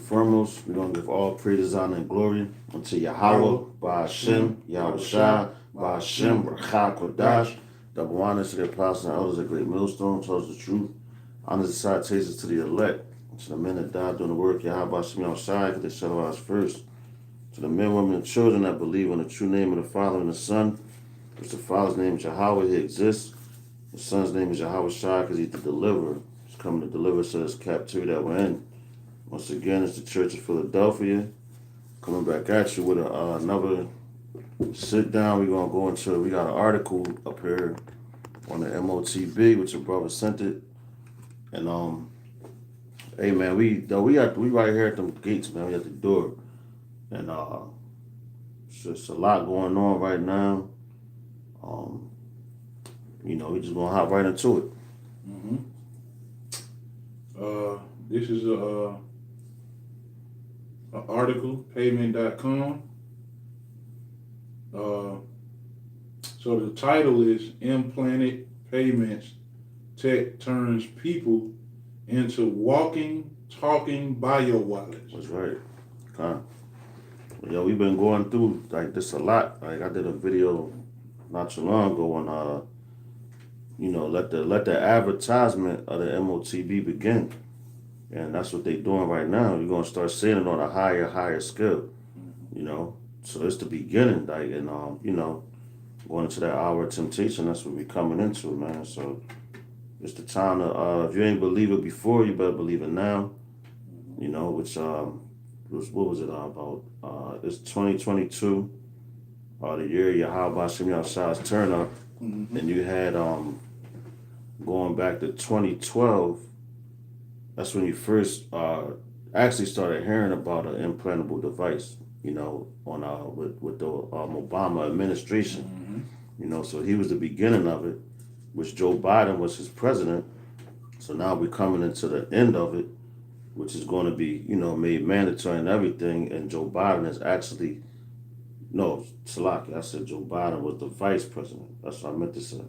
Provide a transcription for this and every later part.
foremost, we're going to give all praise, honor, and glory unto Yahweh, Ba'ashem, Yahweh Shai, Ba'ashem, Rakha Kodash. Double honors to the apostles and elders of Great Millstone, tells the truth. Honors and salutations to the elect, to the men that died doing the work, Yahweh Ba'ashem, Yahweh Shai, because they set our eyes first. To the men, women, and children that believe in the true name of the Father and the Son, which the Father's name is Yahweh, he exists. The Son's name is Yahweh Shai, because he's the deliverer. He's coming to deliver us to this captivity that we're in. Once again, it's the Church of Philadelphia coming back at you with another sit down. We're going to go into, we got an article up here on the M.O.T.B, which your brother sent it. And, hey, man, we right here at the gates, man. We at the door. And it's just a lot going on right now. We just going to hop right into it. This is an article, payment.com. So the title is Implanted Payments Tech Turns People into Walking, Talking Bio Wallets. That's right. We've been going through like this a lot. Like I did a video not too long ago on let the advertisement of the M.O.T.B begin. And that's what they're doing right now. You're gonna start seeing it on a higher scale. So it's the beginning, like, and going into that hour of temptation, that's what we're coming into, man. So it's the time to if you ain't believe it before, you better believe it now. Which what was it about? It's 2022, the year Yahweh Hashem Yahshua's turn up, and you had going back to 2012. That's when you first actually started hearing about an implantable device. On with the Obama administration. So he was the beginning of it, which Joe Biden was his president. So now we're coming into the end of it, which is going to be, made mandatory and everything. And Joe Biden is actually, no, Salaki, I said Joe Biden was the vice president. That's what I meant to say.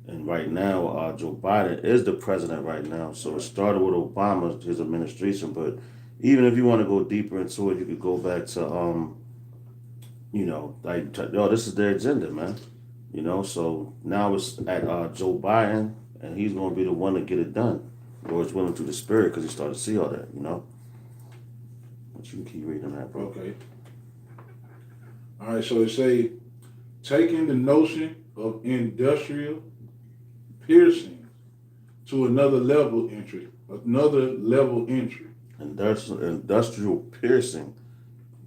And right now, Joe Biden is the president right now. So it started with Obama, his administration. But even if you want to go deeper into it, you could go back to, this is their agenda, man. So now it's at Joe Biden, and he's going to be the one to get it done. Lord's willing through the Spirit, because he started to see all that, But you can keep reading that, bro. Okay. All right, so it say, taking the notion of industrial piercing to another level entry. Industrial piercing.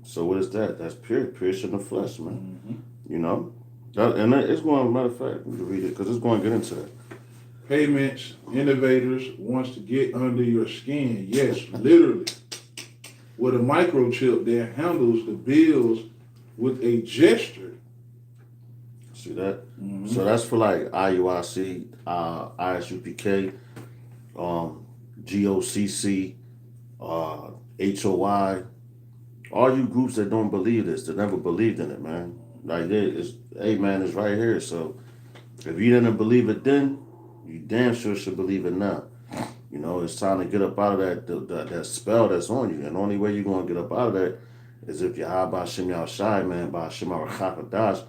So what is that? That's piercing the flesh, man. And it's going, matter of fact, you can read it, because it's going to get into that. Payments innovators wants to get under your skin. Yes, literally. With a microchip that handles the bills with a gesture. See that? So that's for like IUIC, ISUPK, GOCC, HOI, all you groups that don't believe this, that never believed in it, man. Like it's right here. So if you didn't believe it then, you damn sure should believe it now. It's time to get up out of that spell that's on you. And the only way you're going to get up out of that is if Yahweh Hashem Yahushai, man, by Hashem Arachakadash,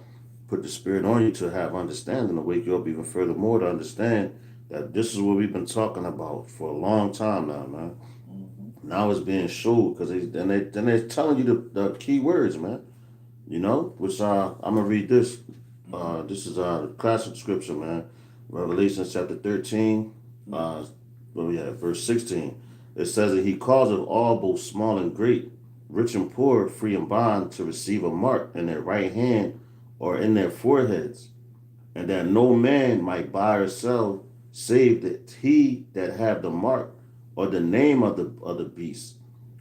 put the Spirit on you to have understanding, to wake you up even furthermore to understand that this is what we've been talking about for a long time now, man. Now it's being showed, because they're telling you the key words, man. Which I'm going to read this. This is the classic scripture, man. Revelation chapter 13, verse 16. It says that he causeth all, both small and great, rich and poor, free and bond, to receive a mark in their right hand or in their foreheads, and that no man might buy or sell, save that he that have the mark, or the name of the beast,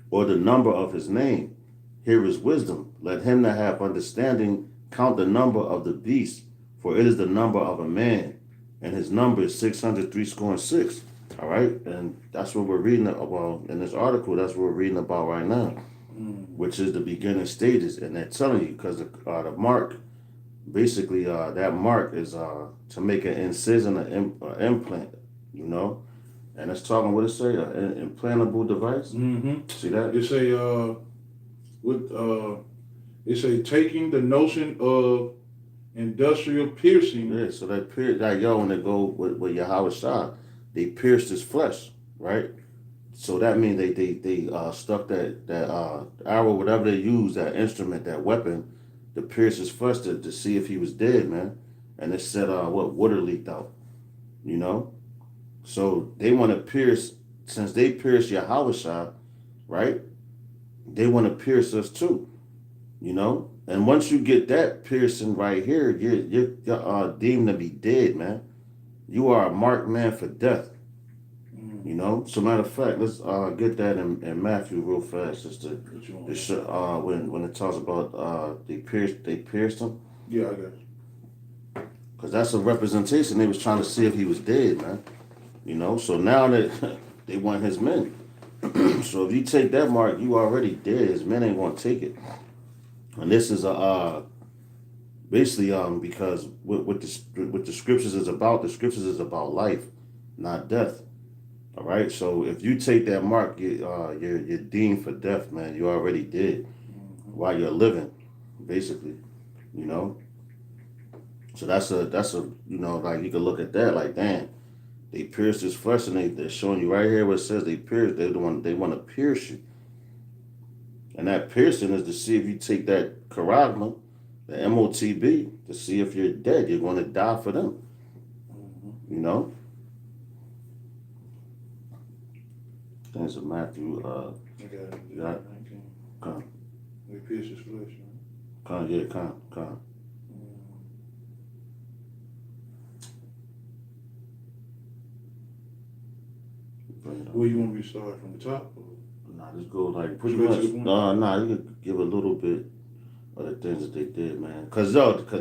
or the number of his name. Here is wisdom. Let him that have understanding count the number of the beast, for it is the number of a man, and his number is 666. All right, and that's what we're reading about in this article. That's what we're reading about right now, which is the beginning stages. And they're telling you, because the mark, basically, that mark is to make an incision, an implant, And it's talking what it say, an implantable device. Mm-hmm. See that? It say it say taking the notion of industrial piercing. Yeah. So that like yo, when they go with Yahweh Shah, they pierced his flesh, right? So that means they stuck that arrow, whatever they use, that instrument, that weapon, to pierce his flesh to see if he was dead, man. And it said what water leaked out, you know. So they want to pierce, since they pierced Yahweh Shah, right? They want to pierce us too, you know. And once you get that piercing right here, you're deemed to be dead, man. You are a marked man for death. You know, so matter of fact, let's get that in Matthew real fast, just to show, when it talks about they pierced him. Yeah, I got you. Because that's a representation. They was trying to see if he was dead, man. You know, so now that they want his men. So if you take that mark, you already dead. His men ain't gonna take it. And this is a basically because what the scriptures is about. The scriptures is about life, not death. All right, so if you take that mark, you're deemed for death, man. You already did while you're living, basically. You know, so that's a you know, like you can look at that like, damn, they pierced his flesh, and they're showing you right here where it says they pierced. They want to pierce you, and that piercing is to see if you take that charagma, the M.O.T.B, to see if you're dead. You're going to die for them. You know. Things of Matthew. I got it. You got it? Come. They pierce his flesh, right? Come, yeah, come. Well, you want me to start from the top? Or? Nah, just go like pretty much. Nah, you could give a little bit of the things that they did, man. Cause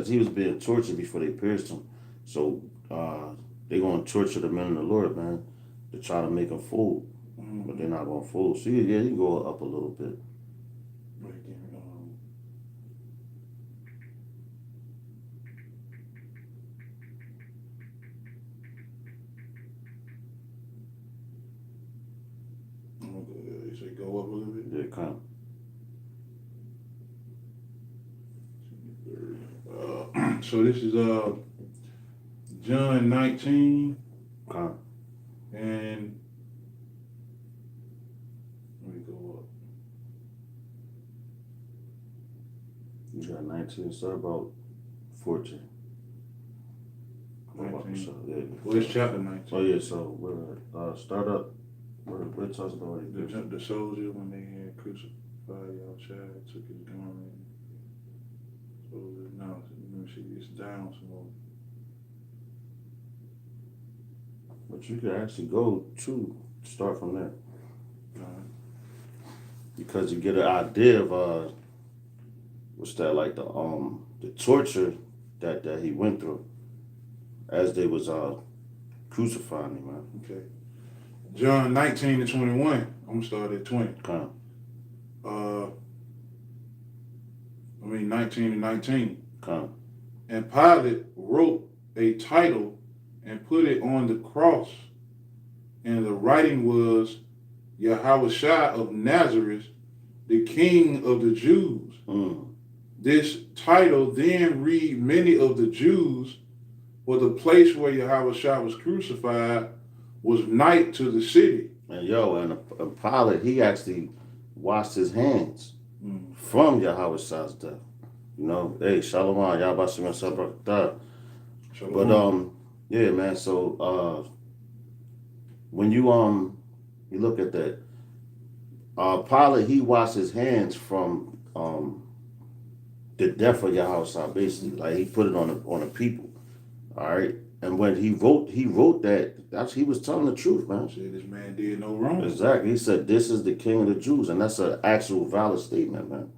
he was being tortured before they pierced him. So they gonna torture the men of the Lord, man, to try to make him fool. But they're not gonna fool. So yeah, you can go up a little bit. Right there. You say go up a little bit? Yeah, come. So this is John 19. Come. And let me go up. You got 19, so about 14. 19. So, yeah. Well, it's chapter 19. Oh yeah, so we're start up. We're talking about the soldier when they had crucified Yahweh, took his garment. So now let me see, it's down some more. But you could actually go to start from there. Because you get an idea of what's that, like the torture that he went through as they was crucifying him, man. Okay. John 19 and 21. I'm gonna start at 20. Come. 19 and 19. Come. And Pilate wrote a title and put it on the cross. And the writing was Yahweh Shah of Nazareth, the King of the Jews. This title then read many of the Jews, for the place where Yahweh Shah was crucified was nigh to the city. And Pilate, he actually washed his hands from Yahweh Shah's death. You know, hey, Shalom, Yahweh Shem Shabbat. But yeah, man. So when you look at that, Pilate, he washed his hands from the death of Yahweh Shah, basically. Like he put it on the people. All right. And when he wrote that, he was telling the truth, man. Said this man did no wrong. Exactly. He said, this is the King of the Jews. And that's an actual valid statement, man.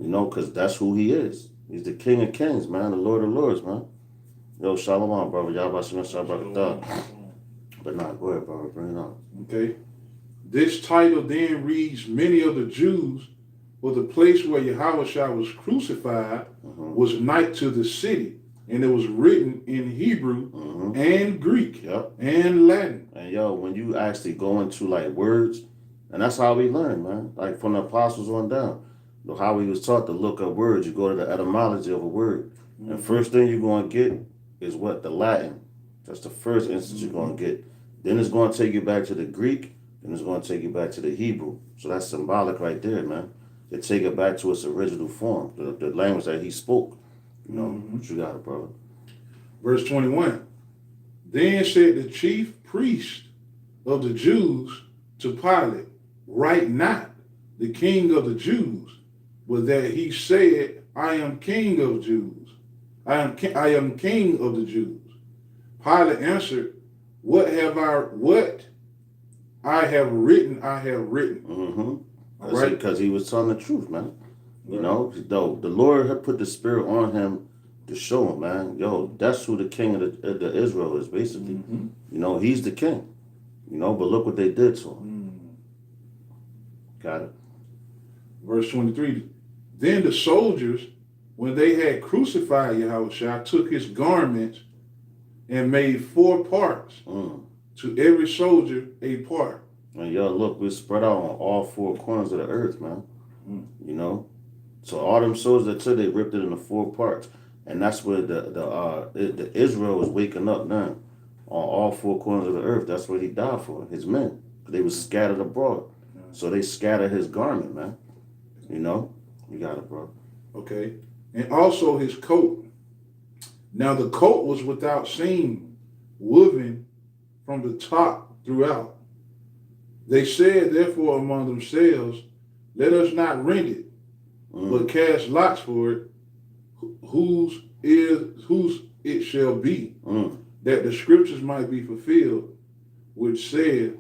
You know, because that's who he is. He's the King of Kings, man. The Lord of Lords, man. Yo, Shalom, brother. Yahweh Shem Shabbat. But nah, go ahead, brother. Bring it on. Okay. This title then reads many of the Jews, for the place where Yahweh Shah was crucified was nigh to the city. and it was written in Hebrew and Greek Yep. and Latin. And yo, when you actually go into like words, and that's how we learn, man. Like from the apostles on down, how we was taught to look up words. You go to the etymology of a word, and first thing you're gonna get is what the Latin. That's the first instance you're gonna get. Then it's gonna take you back to the Greek. Then it's gonna take you back to the Hebrew. So that's symbolic right there, man. They take it back to its original form, the language that he spoke. You know, what you got it, brother. Verse 21. Then said the chief priest of the Jews to Pilate, write not the king of the Jews, but that he said, I am king of Jews. I am king of the Jews. Pilate answered, what I have written, I have written. Because he was telling the truth, man. You know, though the Lord had put the spirit on him to show him, man. Yo, that's who the king of the Israel is, basically. You know, he's the king. You know, but look what they did to him. Got it. Verse 23. Then the soldiers, when they had crucified Yahushua, took his garments and made 4 parts, to every soldier a part. And yo, look, we're spread out on all 4 corners of the earth, man. You know, so all them soldiers that took, they ripped it into 4 parts, and that's where the Israel was waking up now, on all 4 corners of the earth. That's what he died for, his men. They was scattered abroad, so they scattered his garment, man. You know, you got it, bro. Okay, and also his coat. Now the coat was without seam, woven from the top throughout. They said, therefore, among themselves, let us not rend it, but cast lots for it, whose it shall be, that the scriptures might be fulfilled, which said,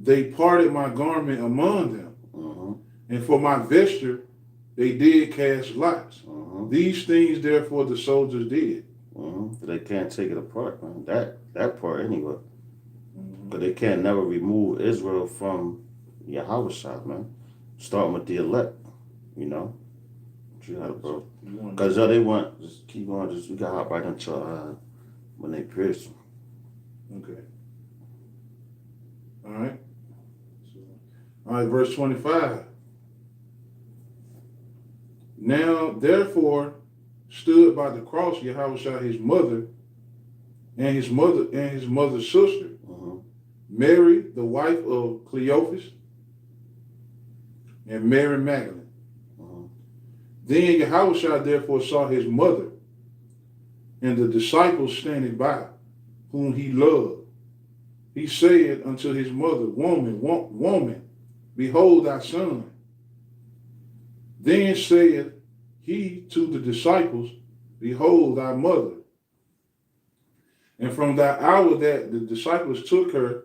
they parted my garment among them, and for my vesture they did cast lots. These things, therefore, the soldiers did. They can't take it apart, man. That part anyway. But they can't never remove Israel from Yahushua, man. Starting with the elect, you know. You got it, bro. Because they want, just keep going, we got to hop right into when they pierced him. Okay. All right. All right, verse 25. Now, therefore, stood by the cross Yahushua his mother and his mother's sister, Mary, the wife of Cleophas, and Mary Magdalene. Then Yahushua therefore saw his mother and the disciples standing by, whom he loved. He said unto his mother, Woman, behold thy son. Then said he to the disciples, Behold thy mother. And from that hour that the disciples took her,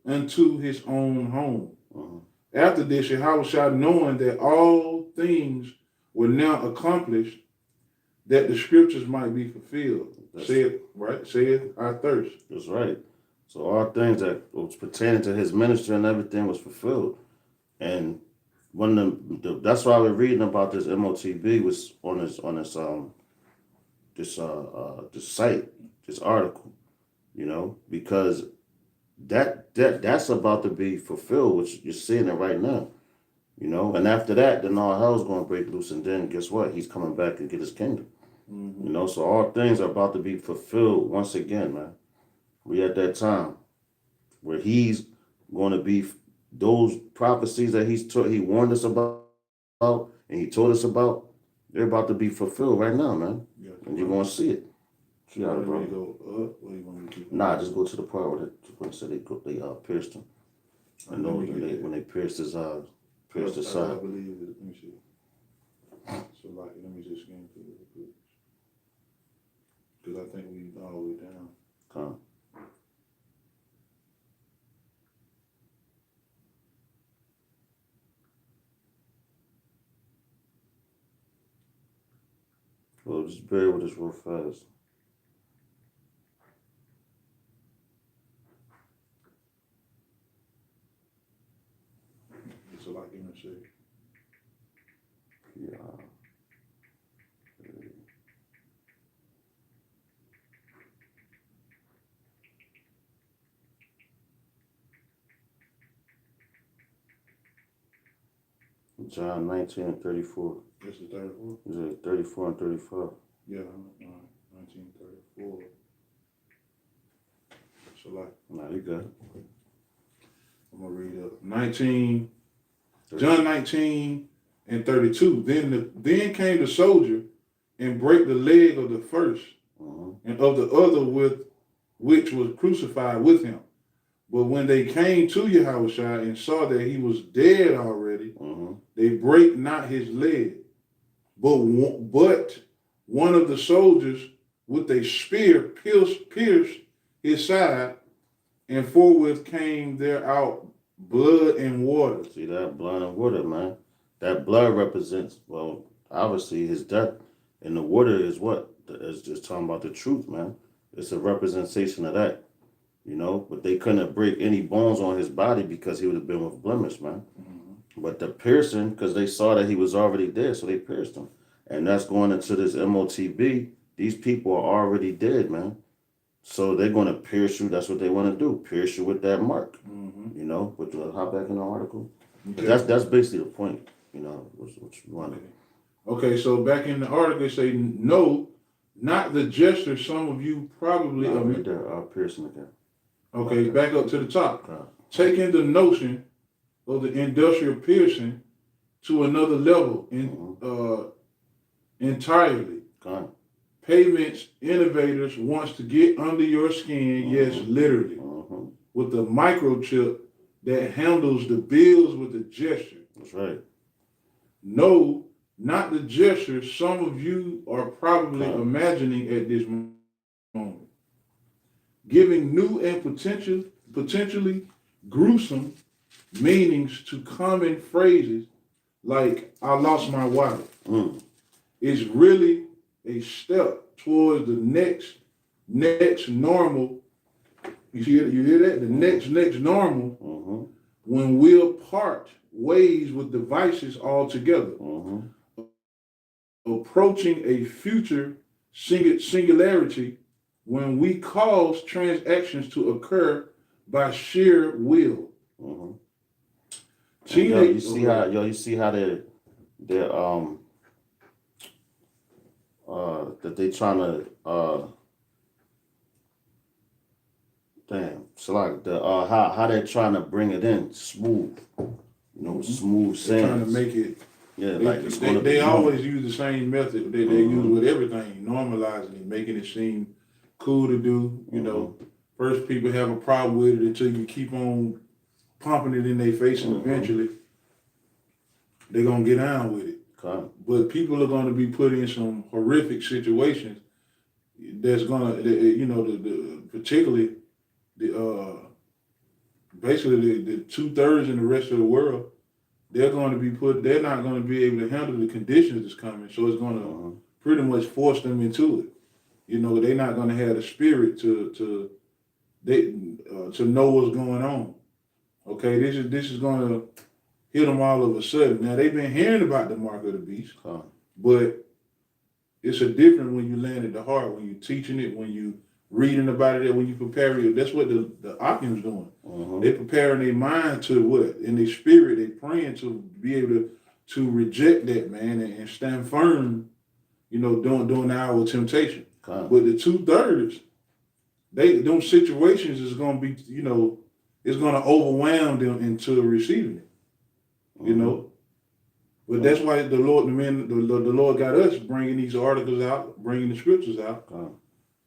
unto his own home. After this, Yahushua, knowing that all things were now accomplished, that the scriptures might be fulfilled, said, I thirst. That's right. So all things that was pertaining to his ministry and everything was fulfilled. And when that's why we're reading about this M.O.T.B. was on this site, this article, you know, because that's about to be fulfilled, which you're seeing it right now, you know. And after that, then all hell's going to break loose, and then guess what? He's coming back and get his kingdom, you know. So all things are about to be fulfilled once again, man. We at that time where he's going to be those prophecies that he warned us about and he told us about. They're about to be fulfilled right now, man. Yeah, and you're going to see it. See how it, bro. Nah, just go to the part where they said they pierced him. And when they pierced his pierced his side. I believe it. Let me see. So let me just get into it real quick. Because I think we all the way down. Come. Well, just bear with us real fast. It's a lot in the shade. Yeah. John 19 and 34. This is 34? Is it 34 and 35? Yeah, 1934. So like, Nah, you got it. I'm gonna read it. John 19 and 32. Then came the soldier and brake the leg of the first and of the other with which was crucified with him. But when they came to Yahushua and saw that he was dead already, they brake not his leg. But one of the soldiers with a spear pierced his side, and forthwith came there out blood and water. See that blood and water, man? That blood represents, well, obviously his death. And the water is what? It's just talking about the truth, man. It's a representation of that, you know? But they couldn't break any bones on his body because he would have been with blemish, man. But the piercing, because they saw that he was already dead, so they pierced him. And that's going into this M.O.T.B. These people are already dead, man. So they're going to pierce you. That's what they want to do. Pierce you with that mark, you know? But hop back in the article. Okay. That's basically the point, you know, what you want. Okay, so back in the article, they say, no, not the gesture some of you probably... right there, piercing again. Okay, back up to the top. Taking the notion of the industrial piercing to another level entirely. Payments innovators wants to get under your skin, yes, literally, with the microchip that handles the bills with the gesture. That's right. No, not the gesture some of you are probably imagining at this moment. Giving new and potentially gruesome meanings to common phrases like "I lost my wallet." Is really a step towards the next normal. You hear that? The next normal when we'll part ways with devices altogether. Approaching a future singularity when we cause transactions to occur by sheer will. You see how they're that they trying to so like the how they're trying to bring it in smooth, you know, smooth sands. They're trying to make it. Yeah, they always use the same method they use with everything, normalizing it, making it seem cool to do. You know, first people have a problem with it until you keep on pumping it in their face, and eventually they're gonna get down with it. But people are going to be put in some horrific situations that's going to, you know, particularly basically the 2/3 in the rest of the world, they're not going to be able to handle the conditions that's coming. So it's going to pretty much force them into it. You know, they're not going to have the spirit to know what's going on. Okay, this is going to hit them all of a sudden. Now, they've been hearing about the mark of the beast, but it's a different when you land at the heart, when you're teaching it, when you reading about it, when you prepare it. That's what the Occam's doing. They preparing their mind to what? In their spirit, they praying to be able to reject that, man, and stand firm, you know, during the hour of temptation. But the 2/3, those situations is going to be, you know, it's going to overwhelm them into receiving it. You know, but that's why the Lord got us bringing these articles out, bringing the scriptures out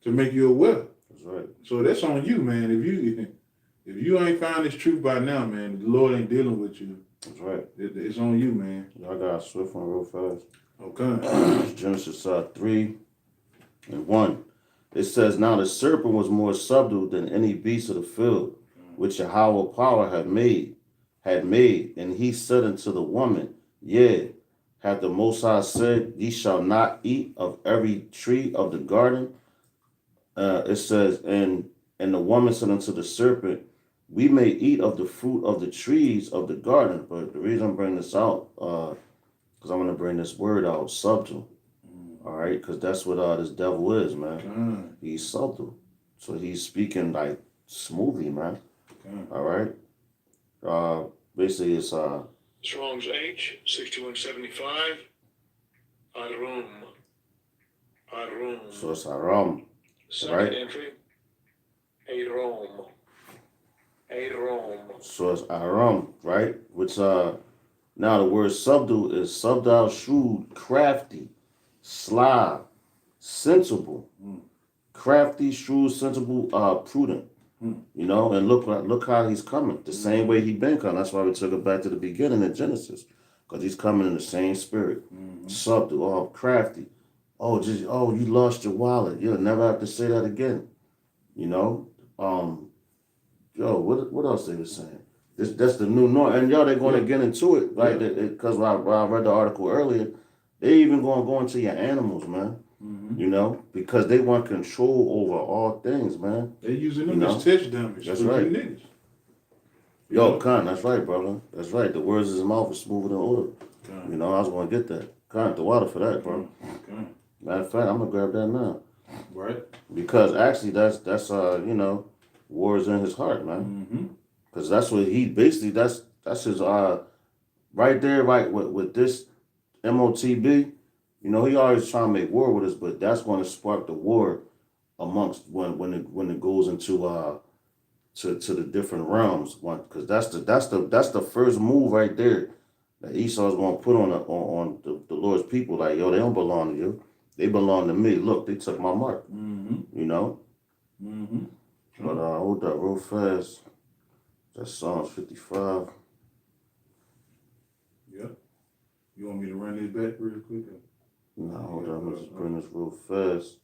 to make you aware. That's right. So that's on you, man. If you ain't found this truth by now, man, the Lord ain't dealing with you. That's right. It's on you, man. Y'all got a swift one real fast. Okay. Genesis 3:1. It says, now the serpent was more subtle than any beast of the field, which Yahweh power had made, and he said unto the woman, yea, hath the Most High said, ye shall not eat of every tree of the garden? It says, and the woman said unto the serpent, we may eat of the fruit of the trees of the garden. But the reason I'm bringing this out, because because I'm gonna bring this word out, subtle. All right, because that's what this devil is, man. He's subtle, so he's speaking like smoothly, man. All right. Basically, it's Strong's H 6175. Arum. Arum. So it's Aram. Second right? entry. Arum. Arum. So it's Aram, right? Which now the word subdue is subtle, shrewd, crafty, sly, sensible, crafty, shrewd, sensible, prudent. You know, and look how he's coming. The same way he been coming. That's why we took it back to the beginning in Genesis, because he's coming in the same spirit, subtle, all crafty. You lost your wallet. You'll never have to say that again. You know, what else they were saying? That's the new norm, and they're going to get into it, right? Because I read the article earlier, they even going to go into your animals, man. You know, because they want control over all things, man. They're using them as test dummies. That's right. Niggas. Khan, that's right, brother. That's right. The words of his mouth is smoother than oil. You know, I was going to get that. Khan, the water for that, bro. Matter of fact, I'm gonna grab that now. Right. Because actually, that's wars in his heart, man. Because that's what he basically that's his right there, right with this M.O.T.B. You know, he always trying to make war with us, but that's going to spark the war amongst when it goes into to the different realms. Because that's the first move right there that Esau's going to put on the Lord's people. Like, yo, they don't belong to you. They belong to me. Look, they took my mark. You know? But hold up real fast. That's Psalms 55. Yep. You want me to run this back real quick? No, hold up. Let's bring this real fast.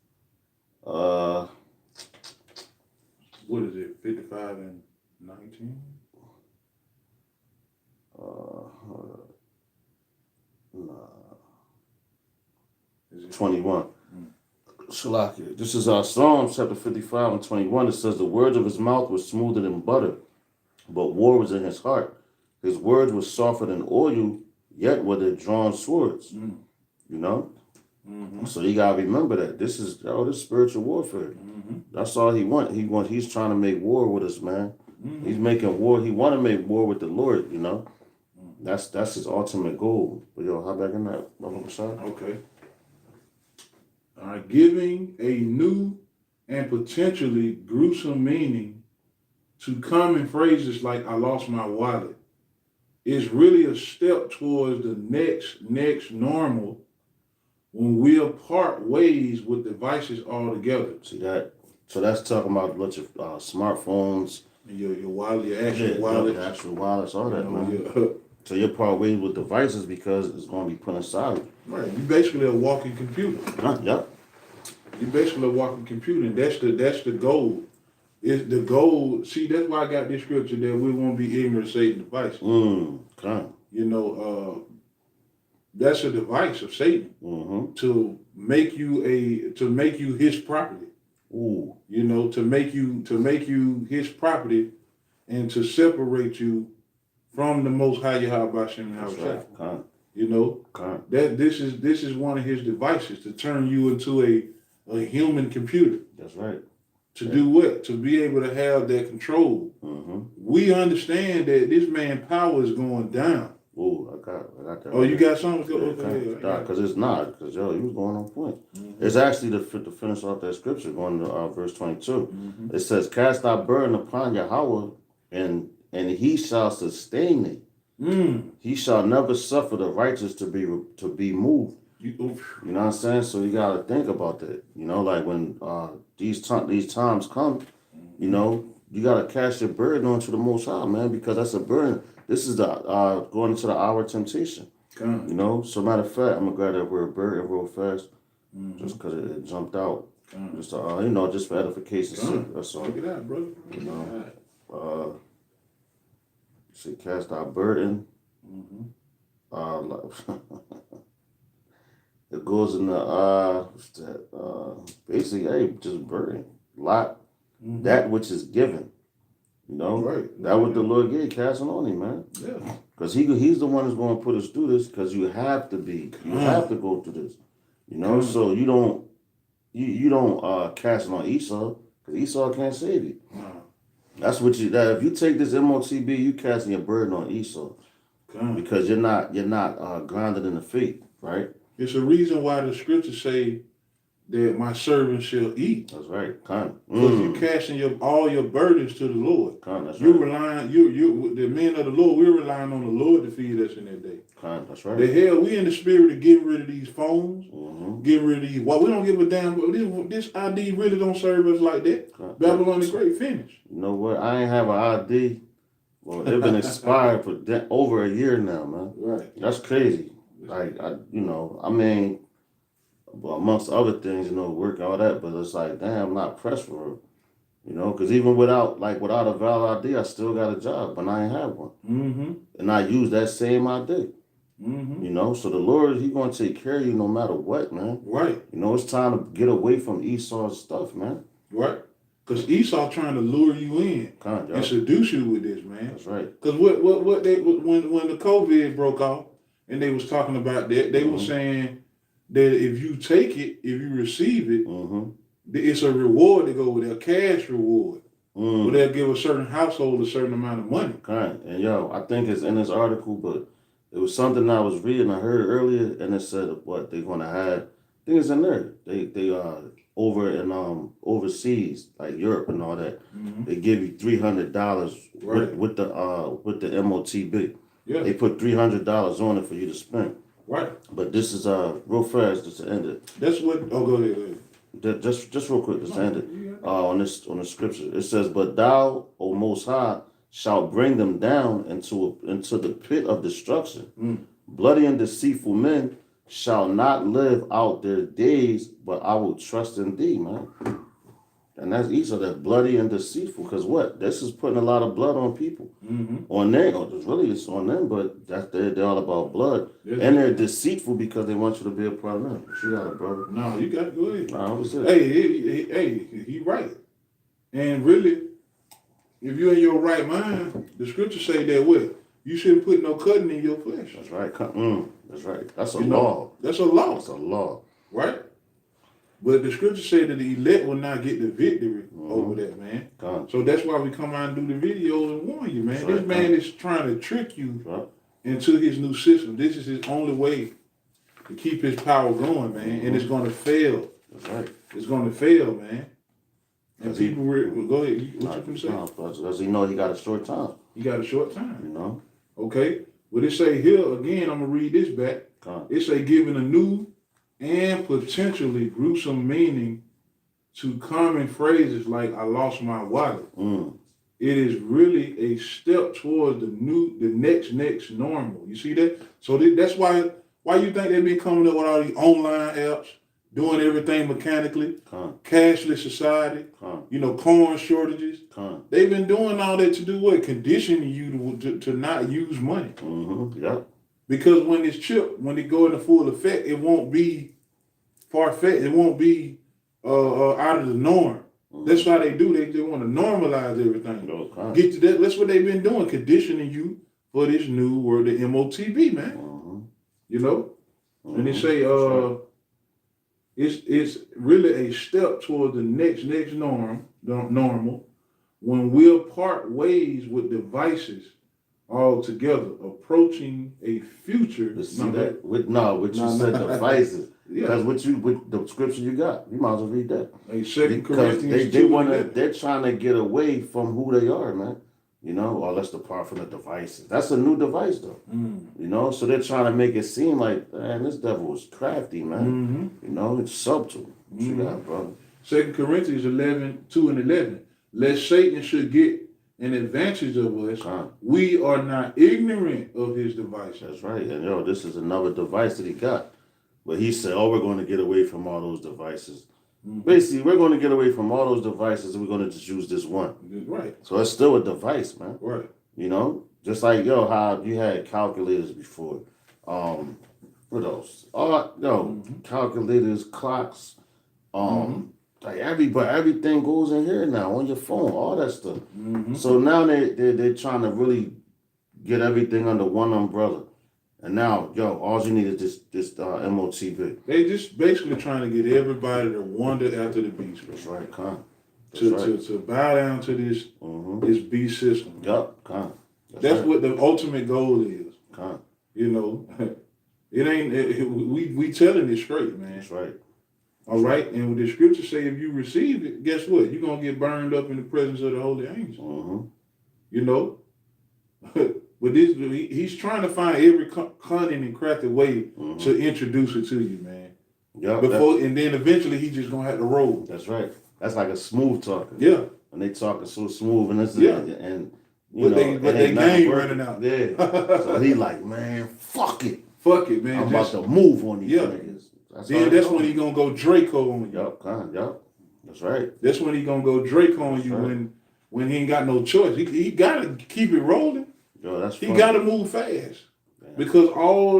What is it? 55 and 19? Nah. Is it 21. Shalakia. This is Psalms chapter 55 and 21. It says, the words of his mouth were smoother than butter, but war was in his heart. His words were softer than oil, yet were they drawn swords. You know? So you gotta remember that. This is spiritual warfare. That's all he want. He's trying to make war with us, man. He's making war. He want to make war with the Lord, you know? That's his ultimate goal. But yo, how back in that? Okay. All right. Giving a new and potentially gruesome meaning to common phrases like "I lost my wallet" is really a step towards the next normal when we'll part ways with devices altogether. See that? So that's talking about what your smartphones, your wallet, your actual wallet, the actual wallets, all that, man. So you'll part ways with devices because it's going to be put aside. Right. You basically a walking computer. Yep. You basically a walking computer, and that's the goal. Is the goal? See, that's why I got this scripture that we won't be ignorant of Satan's devices. Okay. You know, that's a device of Satan to make you his property. Ooh. You know, to make you his property, and to separate you from the Most High Yahweh Shem Yahweh. You know, that this is one of his devices to turn you into a human computer. That's right. To do what? To be able to have that control. We understand that this man's power is going down. Ooh, I got that. Oh, you got something? Because it's not. Because, he was going on point. It's actually to finish off that scripture, going to verse 22. It says, cast thy burden upon Yahweh, and he shall sustain thee. He shall never suffer the righteous to be moved. You know what I'm saying? So you got to think about that. You know, like when these times come, you know, you got to cast your burden onto the Most High, man, because that's a burden. This is the going into the hour of temptation. You know, so matter of fact, I'm gonna grab that word burden real fast, just because it jumped out. Just just for edification's sake. That's all. Look at that, brother. You know, say cast our burden. It goes in the basically, hey, just burden lot that which is given. You know, Right. that what the Lord gave casting on him, man. Yeah. Because he's the one who's going to put us through this. Because you have to go through this. You know, so you don't cast it on Esau, because Esau can't save you. No. That's what if you take this M.O.T.B, you casting your burden on Esau, because you're not grounded in the faith, right? It's a reason why the scriptures say that my servant shall eat. That's right. Because you casting all your burdens to the Lord. That's you're right. relying, you the men of the Lord, we're relying on the Lord to feed us in that day. That's right. The hell, we in the spirit of getting rid of these phones, getting rid of these. Well, we don't give a damn. This ID really don't serve us like that. Babylon the Great finished. You know what? I ain't have an ID. Well, they've been expired for over a year now, man. Right. That's crazy. Like, I mean, well, amongst other things, work, all that, but it's like, damn, I'm not pressed for it. Because even without a valid ID, I still got a job, but I ain't have one. And I use that same ID. So the Lord, He gonna take care of you no matter what, man. Right. It's time to get away from Esau's stuff, man. Right. Because Esau trying to lure you in and seduce you with this, man. That's right. Because what they when the COVID broke off and they was talking about that, they were saying that if you take it, if you receive it, it's a reward to go with a cash reward. Where they'll give a certain household a certain amount of money. And I think it's in this article, but it was something I was reading, I heard earlier, and it said what they're gonna have. I think it's in there. They over in overseas, like Europe and all that. They give you $300 with the M.O.T.B. Yeah. They put $300 on it for you to spend. Right. But this is real fast, just to end it. That's what. Oh, go ahead. Just real quick, just to end it. On the scripture, it says, "But thou, O Most High, shalt bring them down into the pit of destruction. Bloody and deceitful men shall not live out their days, but I will trust in thee," man. And that's Esau, that bloody and deceitful. Because what? This is putting a lot of blood on people. On them. It's on them, but they're all about blood. And they're deceitful because they want you to be a part of them. You got it, brother. No, you got to go ahead. Nah, what's it? Hey, he right. And really, if you're in your right mind, the scriptures say that what? You shouldn't put no cutting in your flesh. That's right. That's right. That's a law. That's a law. That's a law. Right? But the scriptures say that the elect will not get the victory over that, man. So that's why we come out and do the videos and warn you, man. This man is trying to trick you into his new system. This is his only way to keep his power going, man. And it's going to fail. That's right. It's going to fail, man. And people will go ahead. What you can say? Because he know he got a short time. He got a short time. Okay. Well, it say here, again, I'm going to read this back. It say giving a new and potentially gruesome meaning to common phrases like "I lost my wallet." It is really a step towards the next normal. You see that? So that's why you think they've been coming up with all these online apps, doing everything mechanically, cashless society, corn shortages. They've been doing all that to do what? Conditioning you to not use money. Because when it go into full effect, it won't be far-fetched. It won't be out of the norm. That's why they do. They want to normalize everything. Get to that. That's what they've been doing, conditioning you for this new word, the M.O.T.B, man. And they say it's really a step toward the next normal, when we'll part ways with devices altogether, approaching a future. You see that? What you said, devices. Because with the scripture you got, you might as well read that. Because they're trying to get away from who they are, man. Or let's depart from the devices. That's a new device, though. So they're trying to make it seem like, man, this devil was crafty, man. It's subtle. What you got, brother? 2 Corinthians 11:2-11. Lest Satan should get an advantage of us, we are not ignorant of his devices. That's right. And this is another device that he got. But he said, we're going to get away from all those devices. Basically, we're going to get away from all those devices and we're going to just use this one. Right. So it's still a device, man. Right. Just like, how you had calculators before. What else? Calculators, clocks, Like everything goes in here now on your phone, all that stuff. Mm-hmm. So now they're trying to really get everything under one umbrella. And now, yo, all you need is this M.O.T.B. They just basically trying to get everybody to wander after the beast. That's right, con. To bow down to this this beast system. Yup, con. That's right. What the ultimate goal is. Con. You know, it ain't. We telling it straight, man. That's right. All right, and the scriptures say if you receive it, guess what? You're gonna get burned up in the presence of the holy angels. You know, but he's trying to find every cunning and crafty way to introduce it to you, man. Yeah. And then eventually he just gonna have to roll. That's right. That's like a smooth talker. Yeah. And they talking so smooth, and this and you but know, they game running out. Yeah. So he like, man, fuck it. Fuck it, man. I'm about to move on these niggas. That's when he gonna go Draco on you. Yup. That's right. That's when he gonna go Draco on you when he ain't got no choice. He gotta keep it rolling. Yo, that's he gotta move fast. Damn. Because all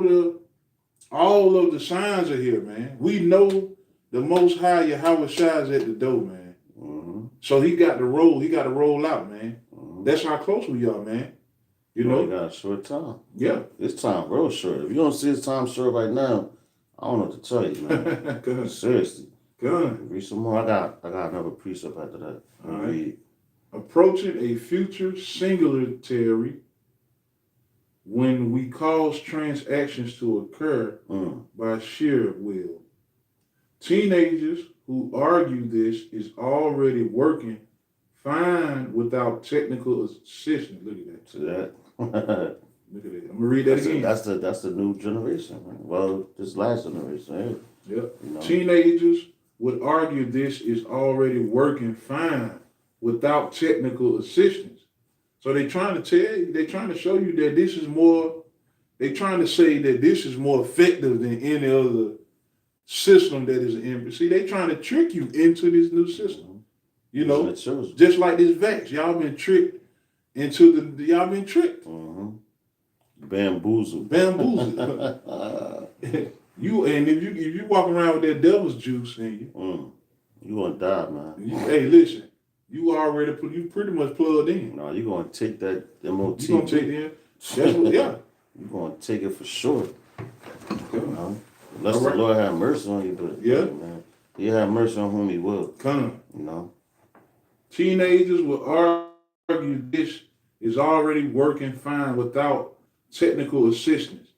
of the signs are here, man. We know the Most High Yahweh Shai is at the door, man. So he got to roll. He got to roll out, man. That's how close we are, man. You know, he got a short time. Yeah, this time real short. If you don't see his time short right now, I don't know what to tell you, man. Good. Seriously. Good. Read some more. I got another precept after that. All right. Approaching a future singularity when we cause transactions to occur by sheer will. Teenagers who argue this is already working fine without technical assistance. Look at that. See that? Look at that. I'm gonna read that again. That's the new generation, man. Well, this last generation. Hey? Yep. You know. Teenagers would argue this is already working fine without technical assistance. So they're trying to tell you, they're trying to show you that this is more. They're trying to say that this is more effective than any other system that is in. See, they trying to trick you into this new system. You know, just like this vax. Y'all been tricked into y'all been tricked. Bamboozled. You and if you walk around with that devil's juice in you, you gonna die, man. Hey, listen, you pretty much plugged in. No, you gonna take that M.O.T.B. You gonna take it. That's what, yeah. You gonna take it for sure. You know? Unless the Lord have mercy on you, but man, He have mercy on whom He will. Come. You know. Teenagers will argue this is already working fine without technical assistance.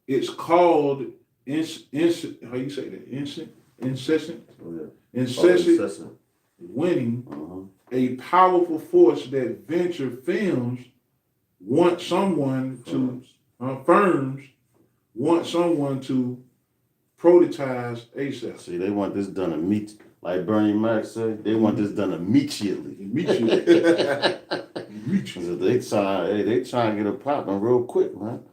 It's called how you say that? Incessant winning, a powerful force that venture films want someone to firms want someone to prototype ASAP. See, they want this done immediately. Like Bernie Mac said, they want this done immediately. So they trying to get it popping real quick, man.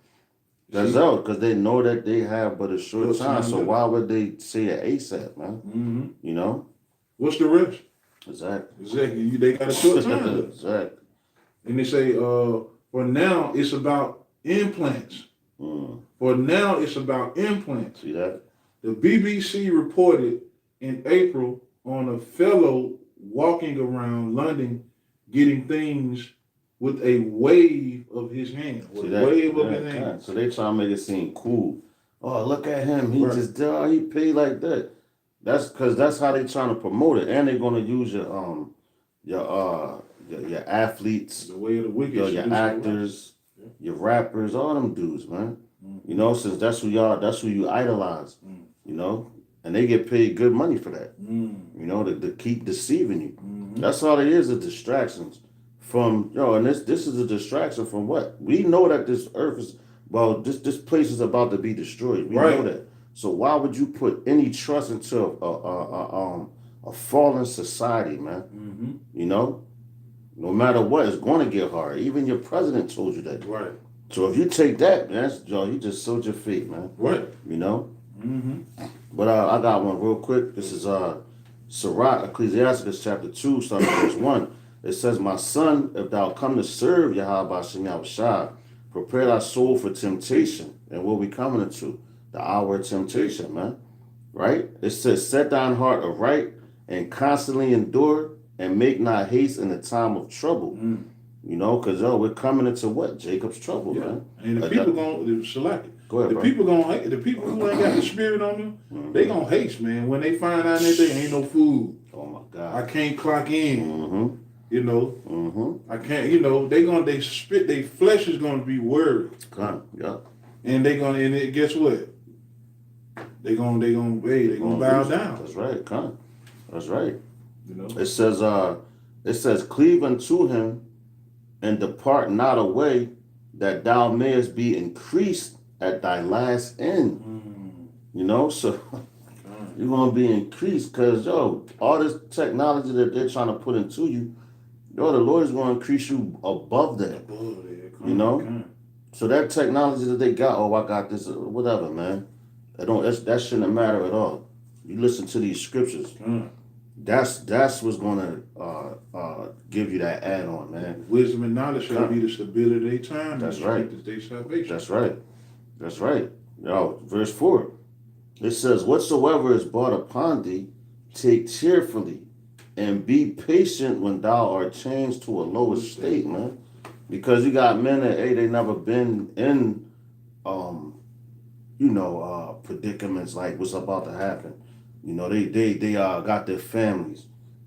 That's out because they know that they have but a short time. So why would they say it ASAP, man? You know. What's the rest? Exactly. They got a short time. Exactly. And they say, for now it's about implants. For now it's about implants. See that? The BBC reported in April on a fellow walking around London getting things with a wave of his hand. With a wave of his hand. So they try to make it seem cool. Oh, look at him. He just did. He paid like that. That's because that's how they trying to promote it. And they're gonna use your athletes, the way of the wicked, your actors, your rappers, all them dudes, man. You know, since that's who you idolize. You know, and they get paid good money for that. You know, to keep deceiving you. That's all it is distractions from and this is a distraction from what? We know that this earth is this place is about to be destroyed. We know that. So why would you put any trust into a fallen society, man? You know? No matter what, it's gonna get hard. Even your president told you that. Right. So if you take that, man, you just sold your fate, man. Right. You know? But I got one real quick. This is Sirach, Ecclesiasticus chapter 2, starting verse 1. It says, my son, if thou come to serve Yahweh Shem Yahushua, prepare thy soul for temptation. And what we coming into? The hour of temptation, man. Right? It says, set thine heart aright and constantly endure and make not haste in the time of trouble. You know, because we're coming into what? Jacob's trouble, man. And the people gonna select it. Go ahead, the bro. people gonna hate. The people who ain't got the spirit on them, they gonna hate, man. When they find out that there ain't no food. Oh my God. I can't clock in. You know. I can't. You know. They spit. Their flesh is gonna be worried. Yeah. And guess what? They gonna bow down. That's right. That's right. You know. It says, cleave unto him and depart not away, that thou mayest be increased at thy last end. You know, so you're gonna be increased because all this technology that they're trying to put into you, the Lord is gonna increase you above that. You know? So that technology that they got, I got this, whatever, man. That shouldn't matter at all. You listen to these scriptures. That's what's gonna give you that add-on, man. Wisdom and knowledge shall be the stability of their time. That's right. Their salvation. That's right. Verse 4. It says, whatsoever is brought upon thee, take cheerfully, and be patient when thou art changed to a lower state, man. Because you got men that they never been in predicaments like what's about to happen. You know, they got their families,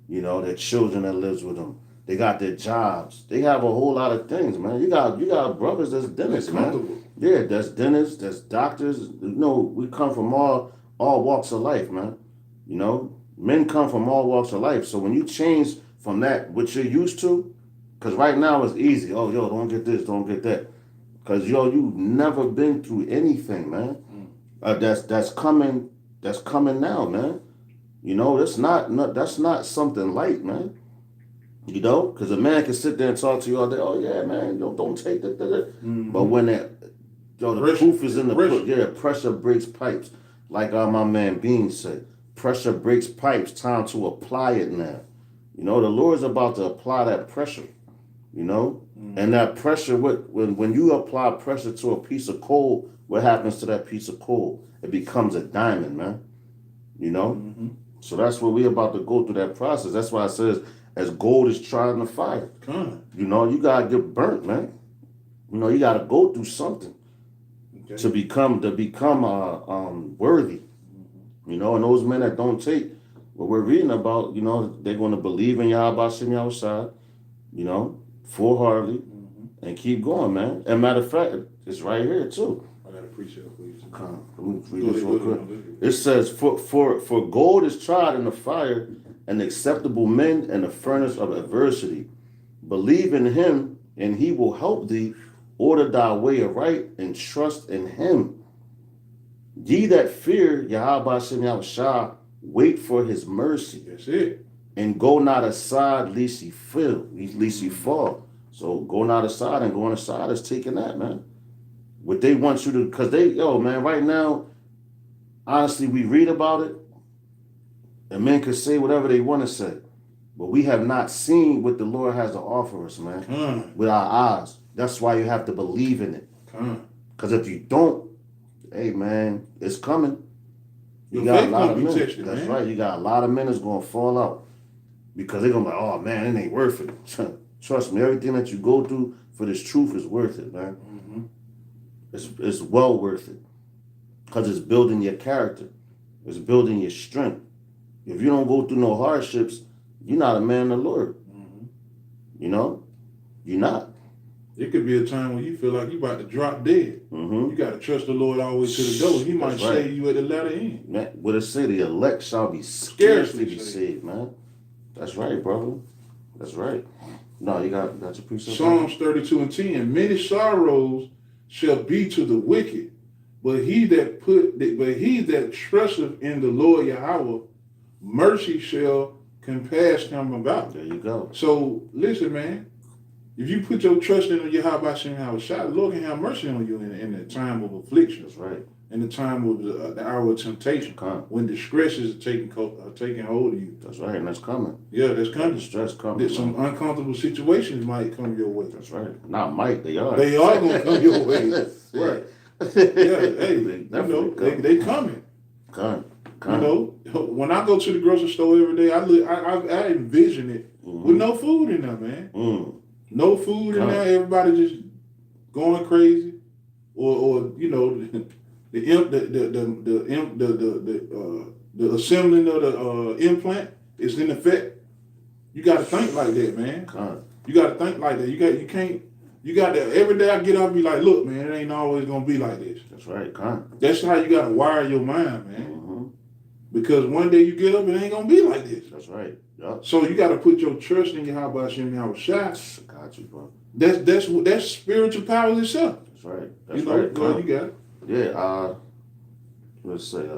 you know, their children that lives with them. They got their jobs. They have a whole lot of things, man. You got brothers that's dentists, man. Yeah, that's dentists, that's doctors. You know, we come from all walks of life, man. You know, men come from all walks of life. So when you change from that, what you're used to, because right now it's easy. Oh, don't get this, don't get that. Because, you've never been through anything, man. That's coming now, man. You know, that's not something light, man. You know, because a man can sit there and talk to you all day. Oh yeah, man, don't take that. But when the proof is in the pudding, pressure breaks pipes. Like my man Bean said, pressure breaks pipes. Time to apply it now. You know, the Lord's about to apply that pressure. You know, and that pressure, when you apply pressure to a piece of coal, what happens to that piece of coal? It becomes a diamond, man. You know, so that's what we're about to go through that process. That's why it says, as gold is tried in the fire. You know, you gotta get burnt, man. You know, you gotta go through something to become worthy. You know, and those men that don't take what we're reading about, you know, they're going to believe in Yahweh Shem Yahushua, you know, full-heartedly, and keep going, man. And matter of fact, it's right here too. I got a precept for you. Let me read this real quick. It says, for gold is tried in the fire, and acceptable men in the furnace of adversity. Believe in him, and he will help thee. Order thy way aright, and trust in him. Ye that fear Yahweh Shem Yahushua, wait for his mercy. That's it. And go not aside, lest ye fall. So go not aside, and going aside is taking that, man. What they want you to, because man, right now, honestly, we read about it, and men can say whatever they want to say. But we have not seen what the Lord has to offer us, man, with our eyes. That's why you have to believe in it. Because if you don't, hey, man, it's coming. You got a lot of men. That's right. You got a lot of men that's going to fall out. Because they're going to be like, oh, man, it ain't worth it. Trust me, everything that you go through for this truth is worth it, man. It's well worth it. Because it's building your character. It's building your strength. If you don't go through no hardships, you're not a man of the Lord. You know? You're not. It could be a time when you feel like you're about to drop dead. You got to trust the Lord all the way to the door. He might save you at the latter end. Man, what it say? The elect shall be scarcely be saved, man. That's right, brother. That's right. No, you got your precept. Psalms 32:10. Many sorrows shall be to the wicked, but he that trusteth in the Lord Yahweh, mercy shall compass him about. There you go. So listen, man. If you put your trust in Yahweh Shem Yahushua, the Lord can have mercy on you in the time of affliction. That's right. In the time of the hour of temptation. When distresses are taking hold of you. That's right, and that's coming. Yeah, that's coming. Distress coming. Some uncomfortable situations might come your way. That's right. Not might, they are. They are going to come your way. Right. Yeah, hey, they coming. You know, when I go to the grocery store every day, I envision it with no food in there, man. No food in there. Everybody just going crazy, or you know, the assembling of the implant is in effect. You got to think like that, man. You got to think like that. You got to, every day I get up and be like, look, man, it ain't always going to be like this. That's right, That's how you got to wire your mind, man. Because one day you get up, it ain't going to be like this. That's right. Yep. So you got to put your trust in Yahweh Hashem Yahweh Shai. Got you, bro. That's spiritual power itself. That's right. That's you know, right. Well, you got it. Yeah, let's say,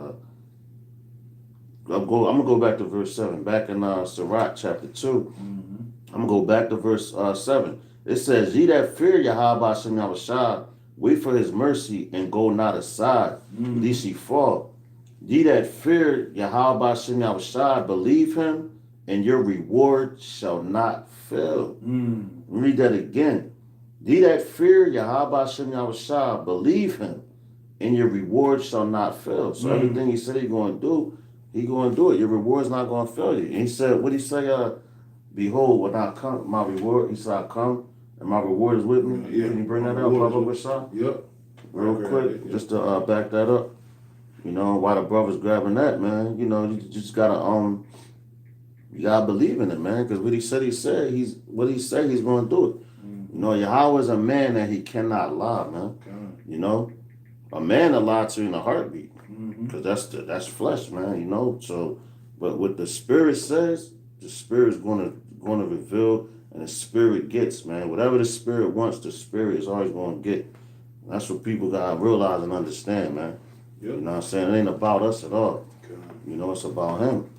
I'm gonna go back to verse 7. Back in Sirach chapter 2, I'm gonna go back to verse 7. It says, "Ye that fear Yahweh Hashem Yahweh Shai, wait for his mercy and go not aside, lest ye fall. Ye that fear Yahweh Hashem Yahweh Shai, believe him, and your reward shall not fail." Read that again. "Ye that fear Yahweh Hashem Yahweh Shai, believe him, and your reward shall not fail." So everything he said he's going to do, he going to do it. Your reward's not going to fail you. And he said, what did he say? Behold, when I come, my reward, he said, I come, and my reward is with me. Yeah. Can you bring that up, Baba Bashar? Yep. Real quick, just to back that up. You know, while the brother's grabbing that, man, you know, you just got to, you got to believe in it, man, because what he said, he's going to do it. You know, Yahweh is a man that he cannot lie, man. You know, a man will lie to you in a heartbeat, because that's flesh, man. You know. So, but what the Spirit says, the Spirit is going to reveal, and the Spirit gets, man. Whatever the Spirit wants, the Spirit is always going to get. That's what people gotta realize and understand, man. Yep. You know what I'm saying? It ain't about us at all. You know, it's about him.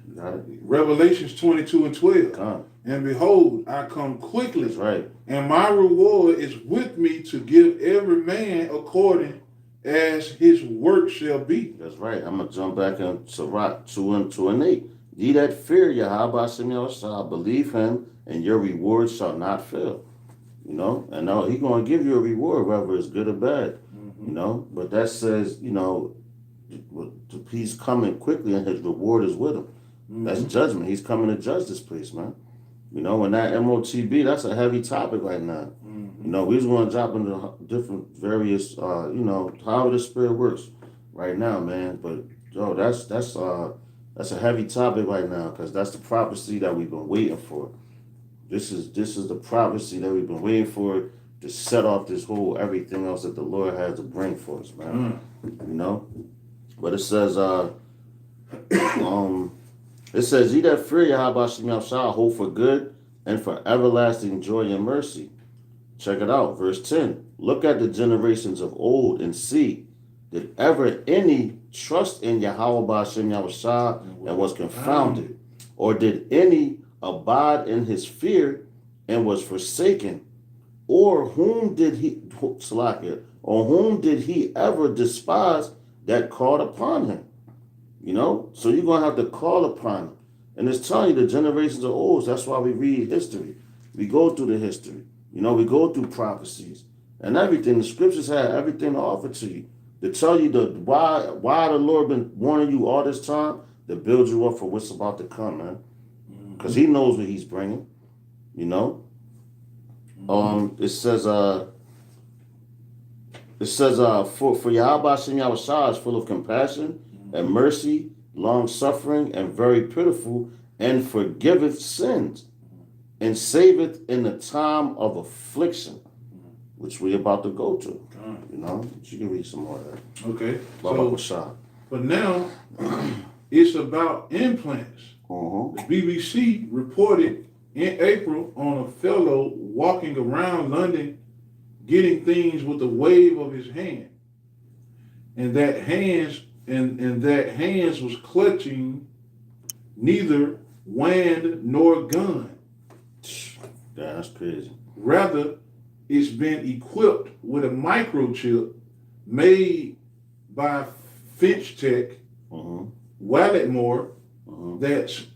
You got it? Revelations 22:12. And behold, I come quickly. That's right. And my reward is with me to give every man according as his work shall be. That's right. I'm going to jump back into Sirach 2:8. Ye that fear Yahweh Hashem Yahweh Shai, believe him, and your reward shall not fail. You know, and now he's going to give you a reward, whether it's good or bad. You know, but that says, you know, he's coming quickly and his reward is with him. That's judgment. He's coming to judge this place, man. You know, and that M.O.T.B, that's a heavy topic right now. You know, we just want to drop into different various, you know, how the Spirit works right now, man. But, yo, that's a heavy topic right now, because that's the prophecy that we've been waiting for. This is the prophecy that we've been waiting for to set off this whole everything else that the Lord has to bring for us, man. You know? But it says, ye that fear Yahweh Hashem Yahweh Shai, hope for good and for everlasting joy and mercy. Check it out, verse 10. Look at the generations of old and see, did ever any trust in Yahweh Hashem Yahweh Shai and was confounded? Or did any abide in his fear and was forsaken? Or whom did he ever despise that called upon him? You know, so you're going to have to call upon him. And it's telling you the generations of old. That's why we read history. We go through the history. You know, we go through prophecies and everything. The scriptures have everything to offer to you. To tell you why the Lord been warning you all this time, to build you up for what's about to come, man. Because he knows what he's bringing, you know. It says, for Yahweh Hashem Yahweh Shai is full of compassion and mercy, long-suffering, and very pitiful, and forgiveth sins, and saveth in the time of affliction, which we're about to go to. You know, you can read some more of that. Okay. But now, it's about implants. The BBC reported in April on a fellow walking around London getting things with a wave of his hand. And that hands was clutching neither wand nor gun. That's crazy. Rather, it's been equipped with a microchip made by Finch Tech, Walletmore, that's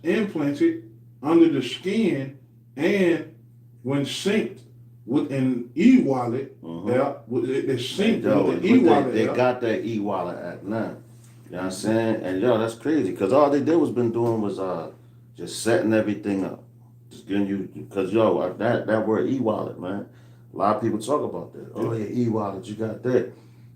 implanted under the skin, and when synced with an e-wallet app, it's synced with the e-wallet app. They got that e-wallet app now. You know what I'm saying? And yo, that's crazy because all they did was been doing was just setting everything up, just getting you because yo that word e-wallet, man. A lot of people talk about that. Oh yeah, e-wallet, you got that,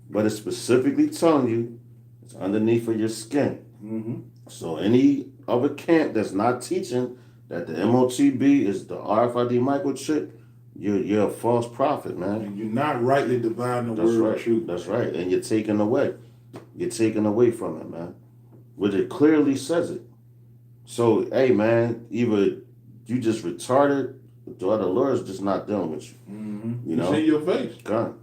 but it's specifically telling you it's underneath of your skin. Mm-hmm. So any other camp that's not teaching that the M.O.T.B is the RFID microchip, you're a false prophet, man. And you're not rightly dividing the That's word right. of truth. That's right. And you're taken away. You're taken away from it, man. Which it clearly says it. So, hey, man, either you just retarded or the Lord's just not dealing with you. Mm-hmm. You know? It's in your face. God.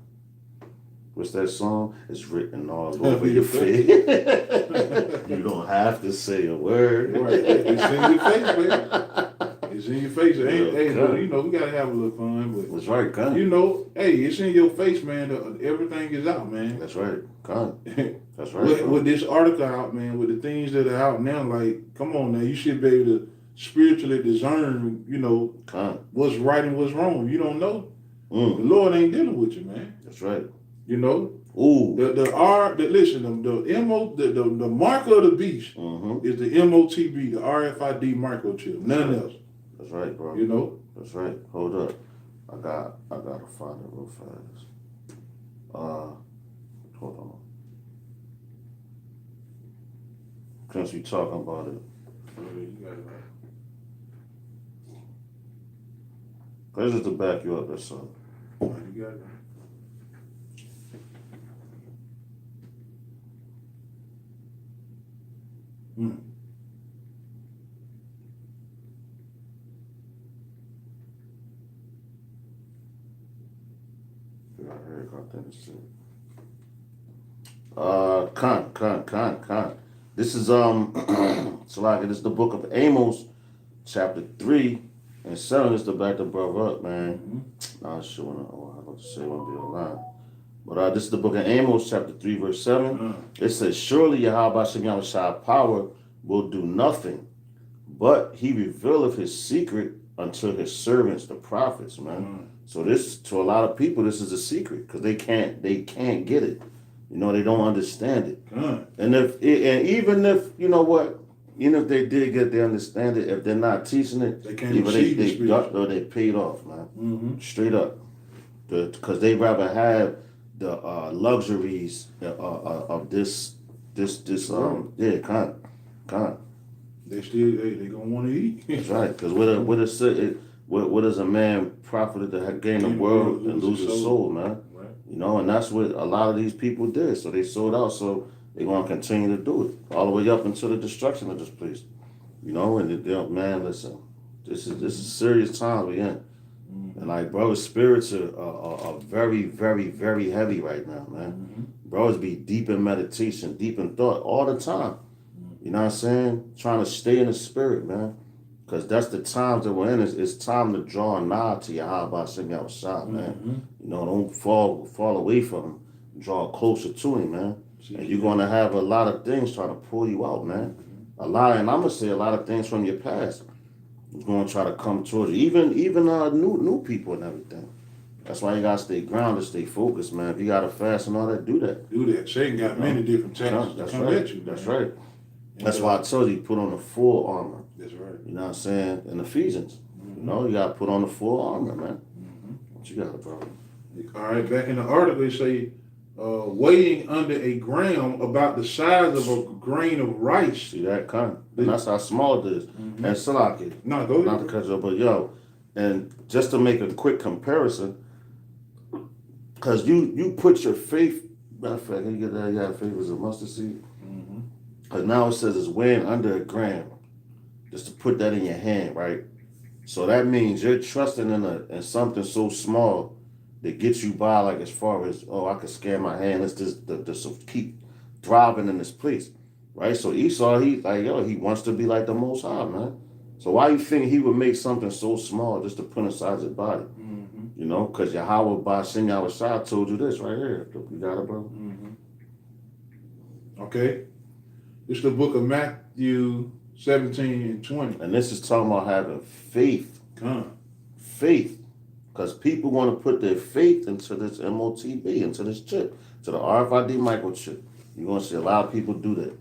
What's that song? It's written all over your face. You don't have to say a word. Right. It's in your face, baby. It's in your face. Hey, God. you know, we gotta have a little fun, but That's right, God. you know, hey, it's in your face, man. Everything is out, man. That's right, God. That's right. with this article out, man, with the things that are out now, like, come on now, you should be able to spiritually discern, you know, God. what's right and what's wrong. You don't know. The Mm. Lord ain't dealing with you, man. That's right. You know, Ooh. the mark of the beast Mm-hmm. is the M.O.T.B, the RFID microchip. Nothing else. That's right, bro. You know. That's right. Hold up. I gotta find it real fast. Hold on. Since we talking about it. You got it right. This is to back you up, that's all. You got it right. Mm. I heard about that shit. Con. This is so like this is the book of Amos, chapter 3 and 7 is to back the brother up, man. Mm-hmm. Not sure I was about to say it won't be online. But this is the book of Amos, chapter 3, verse 7. It says, surely Yahweh Shem Yahushua power will do nothing, but he revealeth his secret unto his servants, the prophets, man. So this, to a lot of people, this is a secret because they can't get it. You know, they don't understand it. And even if, you know what, even if they did get the understand it, if they're not teaching it, they can't receive they ducked or they paid off, man. Mm-hmm. Straight up. Because they rather have the luxuries of this con. They still they gonna want to eat. That's right. Because what is a man profited to gain the world and lose his soul, man? Right. You know, and that's what a lot of these people did. So they sold out. So they're gonna continue to do it all the way up until the destruction of this place. You know, and man, listen, this is serious times we in. And like, brothers' spirits are very, very, very heavy right now, man. Mm-hmm. Brothers be deep in meditation, deep in thought all the time. You know what I'm saying? Trying to stay in the spirit, man. Because that's the times that we're in. It's time to draw nigh to Yahweh Shem Yahushua, man. Mm-hmm. You know, don't fall away from him. Draw closer to him, man. And you're going to have a lot of things trying to pull you out, man. A lot, and I'm going to say a lot of things from your past. It's going to try to come towards you. Even new people and everything. That's why you got to stay grounded, stay focused, man. If you got to fast and all that, do that. Do that. Satan got many different tactics to come at you. Man. That's right. That's why I told you, put on the full armor. That's right. You know what I'm saying? In Ephesians. You know, you got to put on the full armor, man. What you got, bro? All right, back in the article, they say, weighing under a gram about the size of a grain of rice. See that, kind? And that's how small it is. And Salaki. No, go ahead. Not to cut you up, but yo, and just to make a quick comparison, because you put your faith, matter of fact, you got faith as a mustard seed. Because now it says it's weighing under a gram. Just to put that in your hand, right? So that means you're trusting in something so small that gets you by, like as far as, oh, I can scan my hand. Let's just keep thriving in this place, right? So Esau, he wants to be like the Most High, man. So why you think he would make something so small just to put inside his body? You know, because Yahweh by Shem Yahushua told you this right here. You got it, bro? Okay. It's the book of Matthew 17 and 20. And this is talking about having faith. Faith. Because people want to put their faith into this M.O.T.B, into this chip, to the RFID microchip. You're going to see a lot of people do that.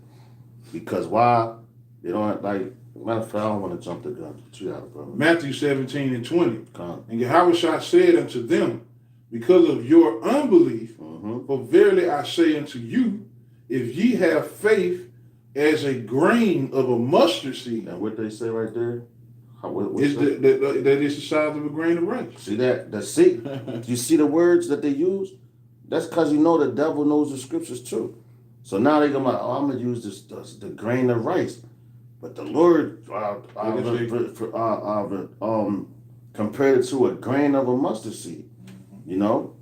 Because why? They don't like, matter of fact, I don't want to jump the gun. You got it, brother. Matthew 17:20. Come. And Yahushua said unto them, because of your unbelief, for verily I say unto you, if ye have faith as a grain of a mustard seed. And what they say right there? Is that is the size of a grain of rice. See that? You see the words that they use? That's because you know the devil knows the scriptures too. So now they go like, oh, I'm gonna use the grain of rice, but the Lord compared it to a grain of a mustard seed. You know,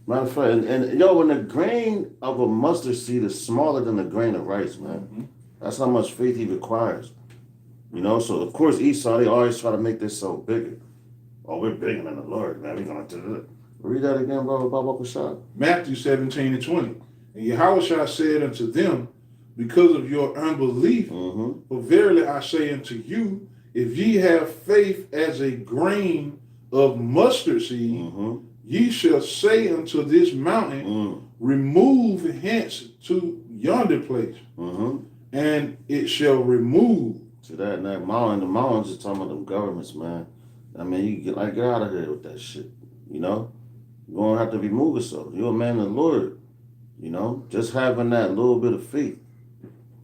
matter of fact, and when the grain of a mustard seed is smaller than a grain of rice, man, that's how much faith he requires. You know, so of course Esau, they always try to make this so bigger. Oh, we're bigger than the Lord, man. We're gonna do it. Read that again, brother. Baba Shah. Matthew 17:20. And Yahushua said unto them, because of your unbelief, for verily I say unto you, if ye have faith as a grain of mustard seed, ye shall say unto this mountain, remove hence to yonder place, and it shall remove. See that? And that mountain, the mountains are talking about them governments, man. I mean, you get out of here with that shit. You know, you're gonna have to remove yourself. You're a man of the Lord. You know, just having that little bit of faith.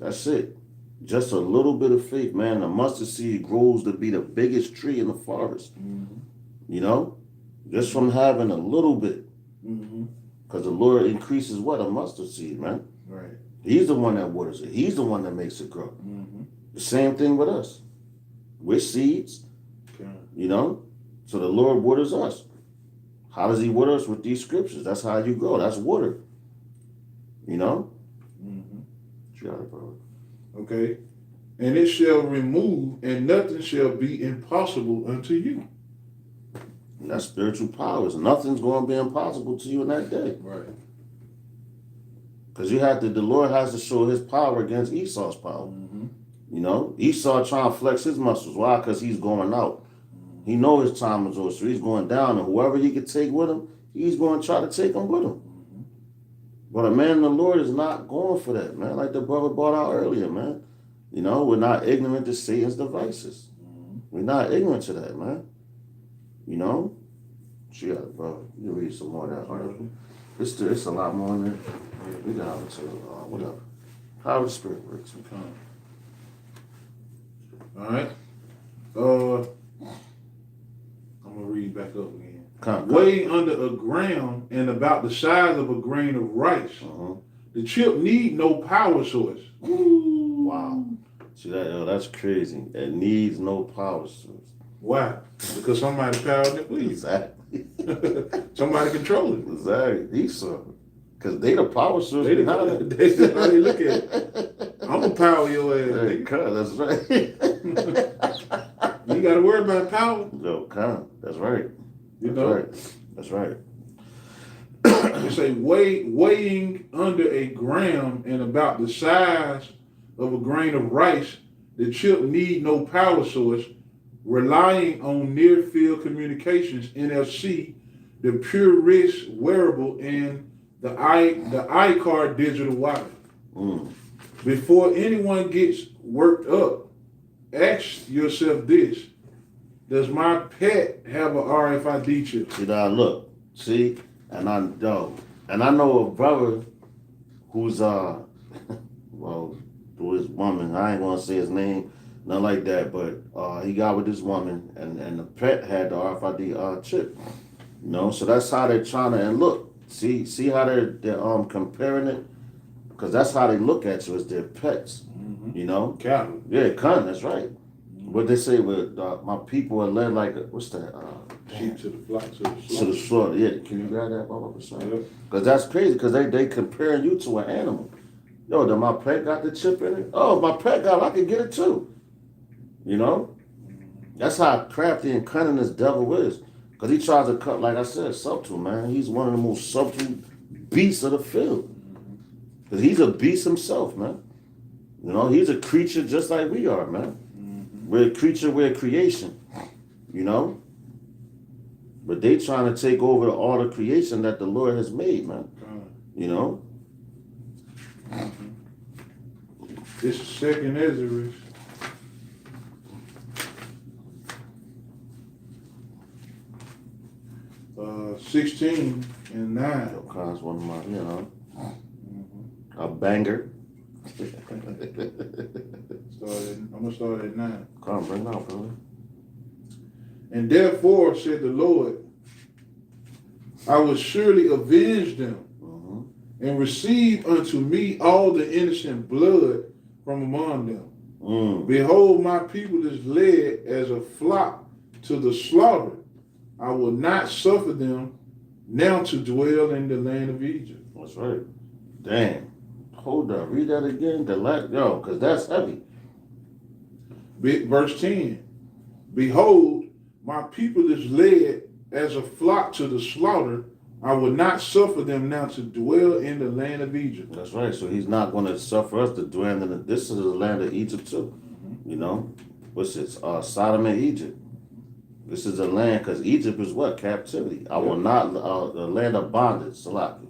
That's it. Just a little bit of faith, man. The mustard seed grows to be the biggest tree in the forest. You know, just from having a little bit. Because the Lord increases what? A mustard seed, man. Right. He's the one that waters it. He's the one that makes it grow. The same thing with us. We're seeds. Okay. You know? So the Lord waters us. How does he water us? With these scriptures. That's how you grow. That's water. You know? Got it, bro. Okay. And it shall remove, and nothing shall be impossible unto you. And that's spiritual powers. Nothing's going to be impossible to you in that day. Right. Because the Lord has to show his power against Esau's power. You know, Esau trying to flex his muscles. Why? Because he's going out. He knows his time is over, so he's going down. And whoever he can take with him, he's going to try to take him with him. But a man in the Lord is not going for that, man. Like the brother brought out earlier, man. You know, we're not ignorant to Satan's devices. We're not ignorant to that, man. You know? She got it, bro. You read some more of that article. It's a lot more in there. We got it to whatever. How the Spirit works. All right. I'm gonna read back up again. Way under a ground and about the size of a grain of rice. The chip need no power source. Ooh. Wow. See that? That's crazy. It needs no power source. Why? Because somebody powered it. Exactly. Somebody control it. Exactly. Esau. Because they the power source. That's how they look at it. I'm gonna power your ass. Hey, that's right. You ain't gotta worry about power. No, that's right. You know? Right. That's right. They say weighing under a gram and about the size of a grain of rice, the chip need no power source, relying on near field communications, NFC, the pure wrist wearable, and the iCard digital wallet. Before anyone gets worked up, ask yourself this: does my pet have an RFID chip? See now, look, see, and I know a brother who's well, through his woman. I ain't gonna say his name, nothing like that, but he got with this woman, and the pet had the RFID chip. You know, so that's how they're trying to. And look, see how they're comparing it, because that's how they look at you as their pets. You know, cattle. Yeah, that's right. What they say with my people are led like what's that? Sheep to the flock to the slaughter. Yeah, can you grab that, Baba? Because that's crazy. Because they comparing you to an animal. Yo, did my pet got the chip in it? Oh, if my pet got it, I can get it too. You know, that's how crafty and cunning this devil is. Because he tries to cut, like I said, subtle, man. He's one of the most subtle beasts of the field. Because he's a beast himself, man. You know, he's a creature just like we are, man. We're a creature, we're a creation, you know? But they trying to take over all the creation that the Lord has made, man. You know? This is second Ezra. 16 and 9. Yo, Khan's one of my, a banger. I'm gonna start at 9. Khan, bring it out, brother. And therefore, said the Lord, I will surely avenge them and receive unto me all the innocent blood from among them. Behold, my people is led as a flock to the slaughter. I will not suffer them now to dwell in the land of Egypt. That's right. Damn. Hold up. Read that again. Because that's heavy. Verse 10. Behold, my people is led as a flock to the slaughter. I will not suffer them now to dwell in the land of Egypt. That's right. So he's not going to suffer us to dwell in this is the land of Egypt too. You know? What's it? Sodom and Egypt. This is a land, because Egypt is what? Captivity. I will not, the land of bondage, Salaki.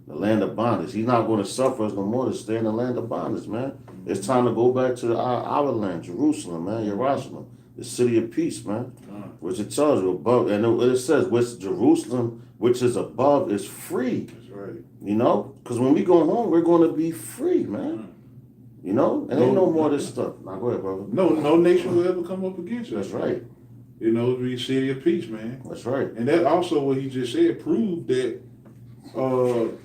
The land of bondage. He's not going to suffer us no more to stay in the land of bondage, man. It's time to go back to our land, Jerusalem, man, Jerusalem, the city of peace, man. Which it tells you above, and it says, which Jerusalem, which is above, is free. That's right. You know? Because when we go home, we're going to be free, man. You know? And ain't no more of this stuff. Now, go ahead, brother. No nation will ever come up against us. That's right. You know, the city of peace, man. That's right. And that also, what he just said, proved that the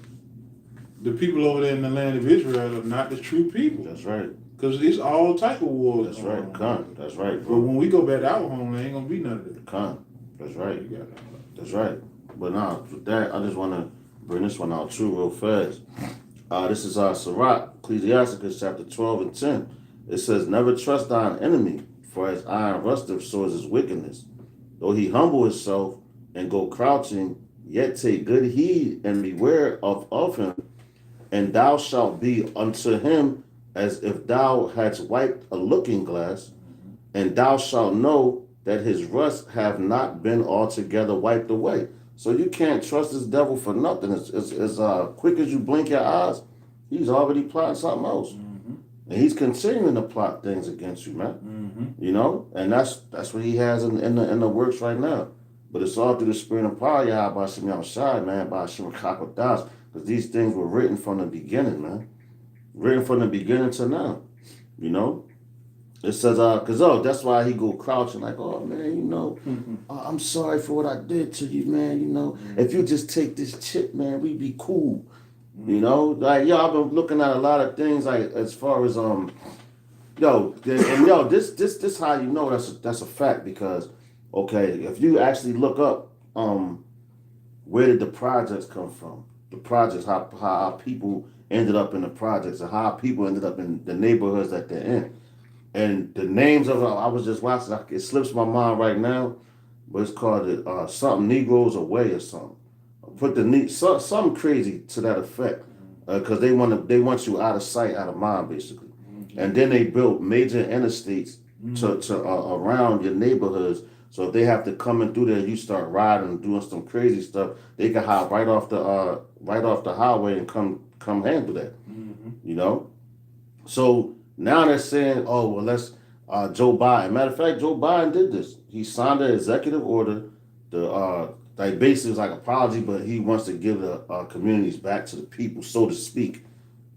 people over there in the land of Israel are not the true people. That's right. Because it's all type of wars. That's right. Con. That's right, But bro. when we go back to our home, there ain't going to be none of that. Con. That's right. You got that. That's right. But now, with that, I just want to bring this one out too real fast. This is Sirach, Ecclesiasticus chapter 12 and 10. It says, never trust thine enemy, for as iron rusteth, so is his wickedness. Though he humble himself and go crouching, yet take good heed and beware of him, and thou shalt be unto him as if thou hadst wiped a looking glass, and thou shalt know that his rust have not been altogether wiped away. So you can't trust this devil for nothing. As quick as you blink your eyes, he's already plotting something else. And he's continuing to plot things against you, man. You know? And that's what he has in the works right now. But it's all through the spirit and power, Yahweh, by Shem Yahushai, man, by Shem Kakodas. Because these things were written from the beginning, man. Written from the beginning to now. You know? It says, that's why he go crouching like, oh, man, you know, I'm sorry for what I did to you, man, you know. If you just take this chip, man, we be cool. You know? Like, I've been looking at a lot of things, like, as far as, this how you know that's a fact, because, okay, if you actually look up, where did the projects come from? The projects, how people ended up in the projects, and how people ended up in the neighborhoods that they're in. And the names of I was just watching, it slips my mind right now, but it's called something Negroes Away or something. Put something crazy to that effect, because they want you out of sight, out of mind, basically. And then they built major interstates to around your neighborhoods. So if they have to come in through there, you start riding and doing some crazy stuff, they can hop right off the highway and come handle that. You know, so. Now they're saying, oh, well, let's, Joe Biden. Matter of fact, Joe Biden did this. He signed an executive order. Like basically it's like apology, but he wants to give the communities back to the people, so to speak.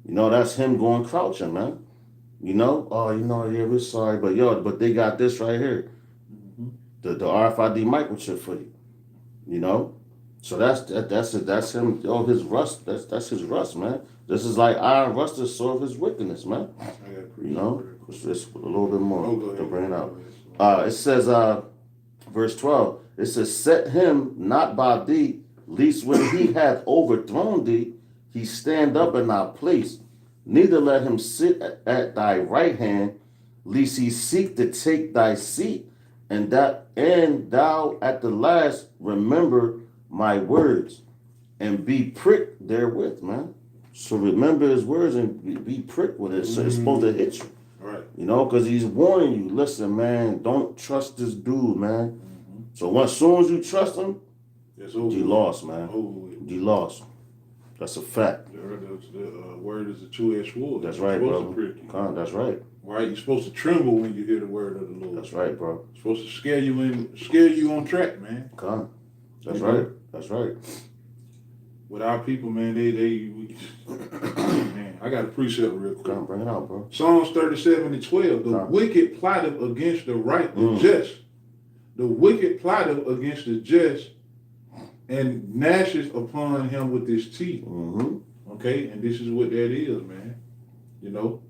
You know, that's him going crouching, man. You know, yeah, we're sorry, but they got this right here. The RFID microchip for you. You know? So that's him. Oh, his rust. That's his rust, man. This is like iron rust is sort of his wickedness, man. You know, it's a little bit more to bring it out. It says, verse 12. It says, "Set him not by thee, lest when he hath overthrown thee, he stand up in thy place. Neither let him sit at thy right hand, lest he seek to take thy seat, and thou at the last remember my words, and be pricked therewith," man. So remember his words and be pricked with it. So it's supposed to hit you. Right. You know, because he's warning you. Listen, man, don't trust this dude, man. So as soon as you trust him, you lost, man. You lost. That's a fact. The word is a two-edged sword. That's You're right, supposed bro. to prick you. That's right. Right? You're supposed to tremble when you hear the word of the Lord. That's right, bro. It's supposed to scare you on track, man. That's You right. know? That's right. With our people, man, man, I got a precept real quick. Bring it out, bro. Psalms 37:12. The wicked plotteth against the just. The wicked plotteth against the just and gnashes upon him with his teeth. Mm-hmm. Okay, and this is what that is, man. You know,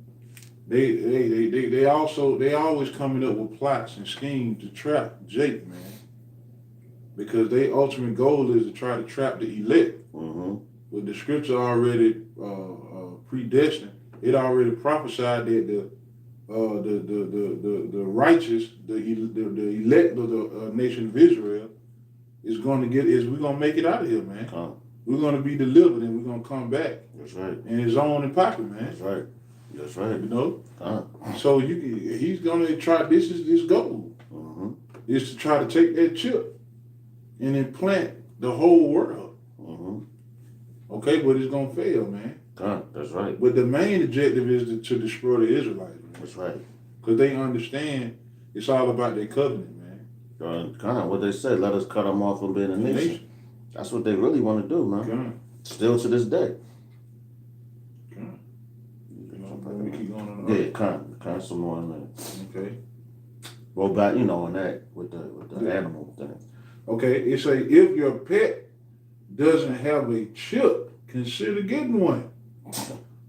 they always coming up with plots and schemes to trap Jake, man. Because their ultimate goal is to try to trap the elect. Mm-hmm. With the scripture already predestined, it already prophesied that the righteous, the elect of the nation of Israel we're gonna make it out of here, man. We're gonna be delivered and we're gonna come back. That's right. And it's on and popping, man. That's right. That's right. You know? So he's gonna try, this is his goal. Mm-hmm. Is to try to take that chip and implant the whole world. Mm-hmm. Okay, but it's gonna fail, man. That's right. But the main objective is to destroy the Israelites, man. That's right. Because they understand it's all about their covenant, man. What they say, let us cut them off from being a nation. That's what they really want to do, man. Still to this day. You know, we keep going on. Yeah, some more on that. Okay. Go back, on that with the animal thing. Okay, it say if your pet doesn't have a chip, consider getting one.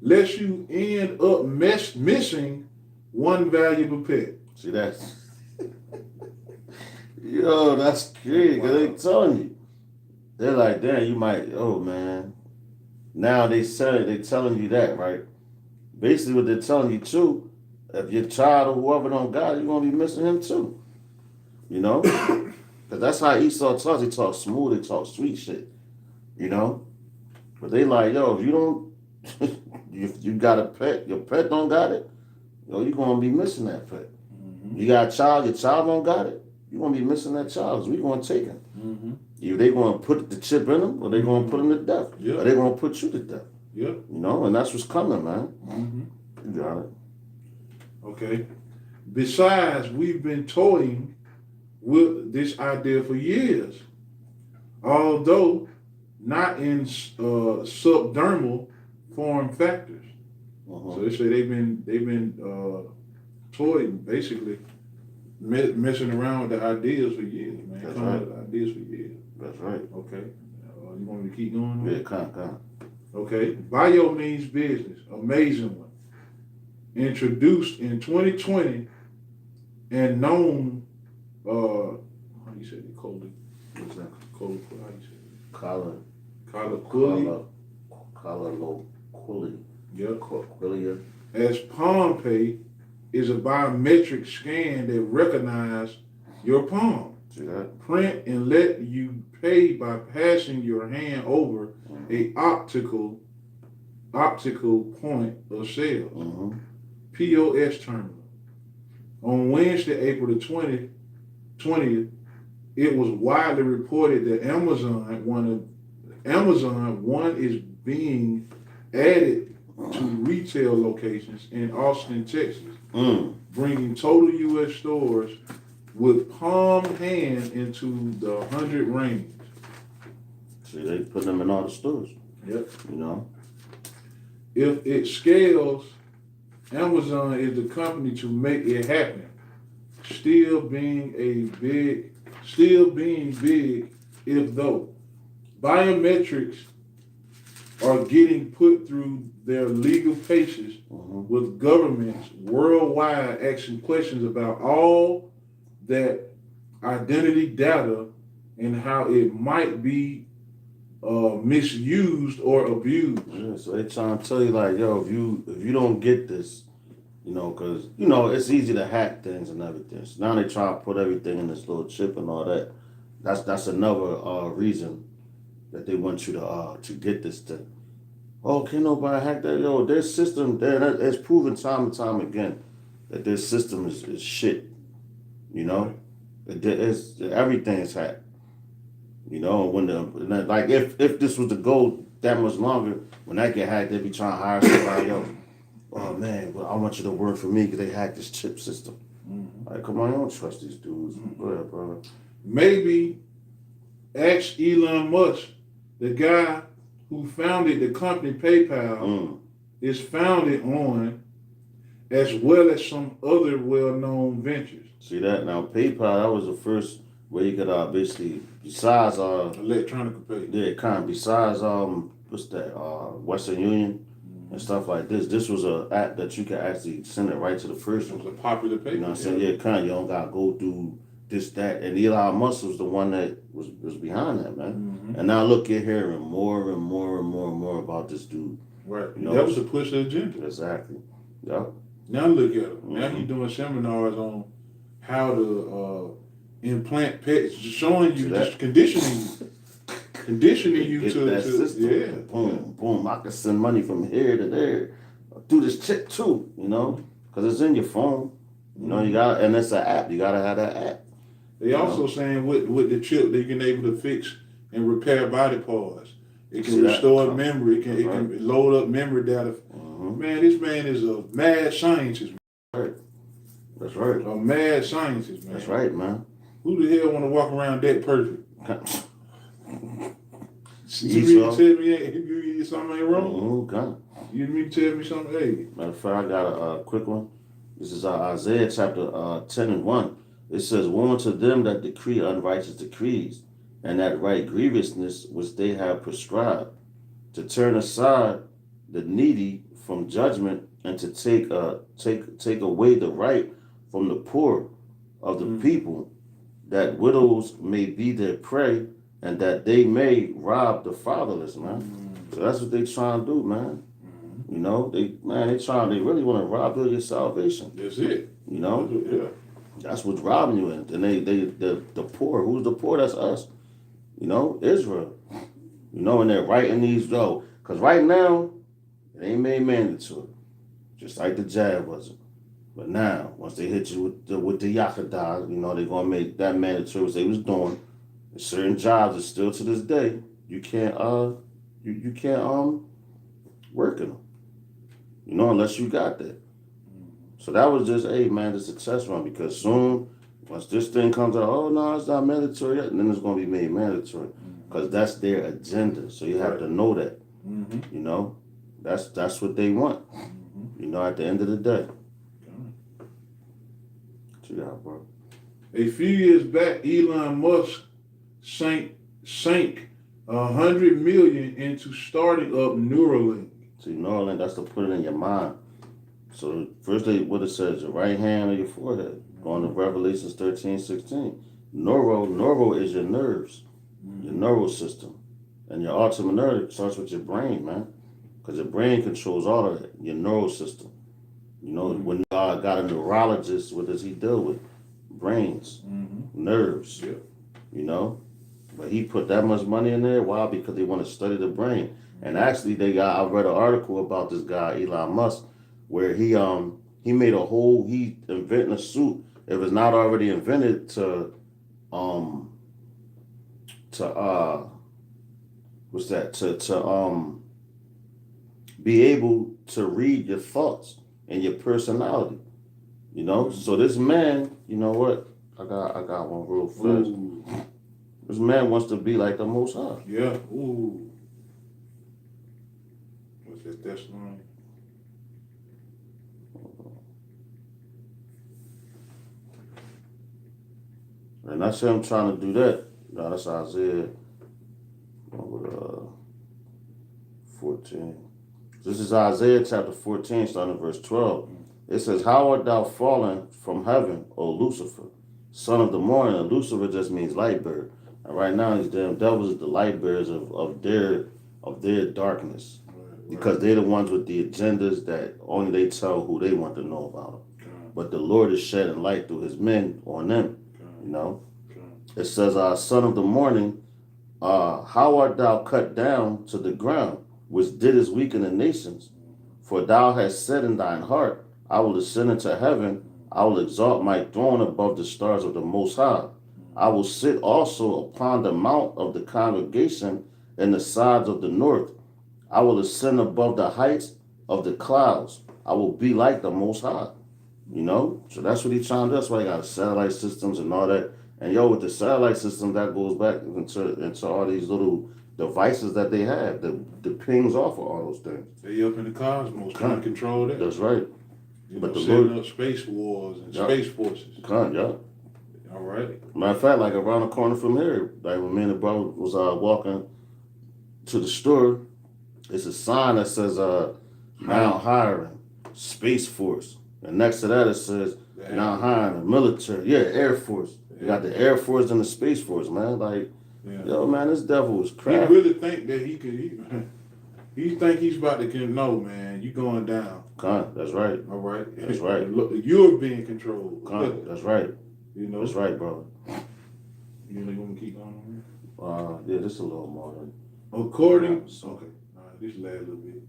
Lest you end up missing one valuable pet. See that's yo, that's crazy. Cause they telling you, they're like, damn, you might. Oh man, now they telling you that, right? Basically, what they're telling you too, if your child or whoever don't got it, you're gonna be missing him too. You know, because that's how Esau talks. He talks smooth. He talks sweet shit. You know, but they like, yo, if you don't, if you got a pet, your pet don't got it, yo, you're gonna be missing that pet. Mm-hmm. You got a child, your child don't got it, you're gonna be missing that child. So we gonna take him. Mm-hmm. Either they gonna put the chip in him, or they gonna put him to death, or they gonna put you to death. Yep. You know, and that's what's coming, man. Mm-hmm. You got it. Okay. Besides, we've been toying with this idea for years, although not in subdermal form factors. Uh-huh. So they say they've been toying, basically messing around with the ideas for years, man. That's Coming right. up with ideas for years. That's right. Okay. You want me to keep going? Yeah, kind. Okay. Bio means business. Amazing one. Introduced in 2020 and known, how do you say it? Coley. What's that? Coley, how do you say it? Collar Quilly. Yeah. Quillia. As Palm is a biometric scan that recognizes your palm. See that? Print and let you pay by passing your hand over a optical point of sale. Mm-hmm. POS terminal. On Wednesday, April the 20th, it was widely reported that Amazon one is being added to retail locations in Austin, Texas, bringing total U.S. stores with palm hand into the 100 range. See, they put them in all the stores. Yep. You know? If it scales, Amazon is the company to make it happen. Still being big, if though biometrics are getting put through their legal paces with governments worldwide asking questions about all that identity data and how it might be misused or abused. Yeah, so they trying to tell you like, yo, if you don't get this, because it's easy to hack things and everything. So now they try to put everything in this little chip and all that. That's another reason that they want you to get this thing. Oh, can nobody hack that? Yo, their system, it's proven time and time again that their system is shit. Everything is hacked. When if this was the goal that much longer. When that get hacked, they be trying to hire somebody else. Oh man, well, I want you to work for me because they hacked this chip system. Like, come on, you don't trust these dudes. Go ahead, brother. Maybe ask Elon Musk, the guy who founded the company PayPal, is founded on, as well as some other well-known ventures. See that? Now, PayPal, that was the first where you could basically, besides Electronic pay. yeah, kind of besides what's that? Western Union and stuff like this. This was a app that you could actually send it right to the It person. was a popular pay. You know what I'm saying? Yeah, kind of. You don't gotta go through this, that, and Elon Musk was the one that was behind that, man. And now look, you're hearing more and more and more and more about this dude. Right. You know, that was to push the agenda. Exactly. Yeah. Now look at him. Now he's doing seminars on how to implant pets, showing you, just conditioning you Get to that system. yeah. Boom, boom. I can send money from here to there through this chip too. You know, because it's in your phone. You know, you got, and it's an app. You gotta have that app. They also saying with the chip they can able to fix and repair body parts. It can restore memory. It can load up memory data. Man, this man is a mad scientist. Right. That's right. A mad scientist, man. That's right, man. Who the hell want to walk around that perfect? You mean to tell me something ain't wrong? You mean to tell me something? Hey. Matter of fact, I got a quick one. This is Isaiah chapter 10 and 1. It says, woe unto them that decree unrighteous decrees, and that right grievousness which they have prescribed, to turn aside the needy from judgment, and to take away the right from the poor of the people, that widows may be their prey, and that they may rob the fatherless, man. So that's what they trying to do, man. You know, they really want to rob you of your salvation. That's it. You know? Yeah. That's what's robbing you. And the poor, who's the poor? That's us. You know, Israel. You know, and they're writing these, because right now, it ain't made mandatory. Just like the jab wasn't. But now, once they hit you with the Yakadah, you know, they're going to make that mandatory as they was doing. And certain jobs are still to this day, you can't, you can't, work in them. You know, unless you got that. So that was just, hey, man, the success run, because soon, once this thing comes out, oh, no, it's not mandatory yet, and then it's going to be made mandatory, because that's their agenda. So you have to know that. You know, that's what they want. You know, at the end of the day. What you got, bro? A few years back, Elon Musk sank $100 million into starting up Neuralink. See, Neuralink, that's to put it in your mind. So first, what it says, your right hand or your forehead. Going to Revelations 13:16. Neuro is your nerves, your neural system, and your ultimate nerve starts with your brain, man, because your brain controls all of it. Your neural system. You know, when God got a neurologist, what does he deal with? Brains, nerves. Yeah. You know, but he put that much money in there. Why? Because they want to study the brain. And actually, I read an article about this guy Elon Musk, where he invented a suit. It was not already invented to be able to read your thoughts and your personality. You know, so this man, you know what? I got one real fast. Ooh. This man wants to be like the Most High. Yeah. Ooh. What's that? That's line. And I say I'm trying to do that. No, that's Isaiah 14. This is Isaiah chapter 14, starting at verse 12. It says, how art thou fallen from heaven, O Lucifer, son of the morning? And Lucifer just means light bearer. And right now, these damn devils are the light bearers of their darkness. Because they're the ones with the agendas that only they tell who they want to know about them. But the Lord is shedding light through his men on them. You know? It says, son of the morning, how art thou cut down to the ground, which didst weaken the nations? For thou hast said in thine heart, I will ascend into heaven, I will exalt my throne above the stars of the Most High. I will sit also upon the mount of the congregation in the sides of the north. I will ascend above the heights of the clouds. I will be like the Most High. You know? So that's what he's trying to do. That's why he got satellite systems and all that. And yo, with the satellite system, that goes back into all these little devices that they have, the pings off of all those things. They up in the cosmos trying to control that. That's right. But setting up space wars and space forces. Yeah. All right. Matter of fact, like around the corner from here, like when me and the brother was walking to the store, it's a sign that says now hiring Space Force. And next to that it says now hiring the military. Yeah, Air Force. You got the Air Force and the Space Force, man. Like, yo, man, this devil was crap. He really think that he could. He think he's about to. No, man, you going down. That's right. All right. That's right. Look, you're being controlled. That's right. You know. That's right, brother. You really want to keep on? Yeah, just a little more. According. Okay. All right. This last little bit.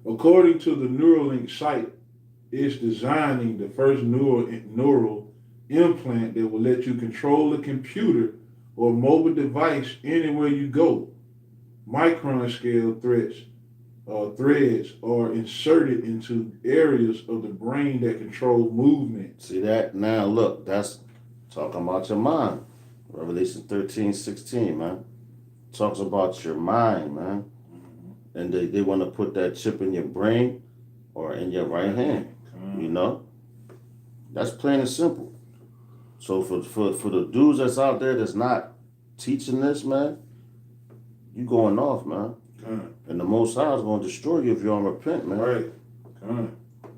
According to the Neuralink site, it's designing the first neural implant that will let you control a computer or mobile device anywhere you go. Micron scale threads are inserted into areas of the brain that control movement. See that? Now look, that's talking about your mind. Revelation 13:16, man. Talks about your mind, man. Mm-hmm. And they want to put that chip in your brain or in your right hand. Mm-hmm. You know? That's plain and simple. So for the dudes that's out there that's not teaching this, man, you going off, man. And the Most High is going to destroy you if you don't repent, man. Right.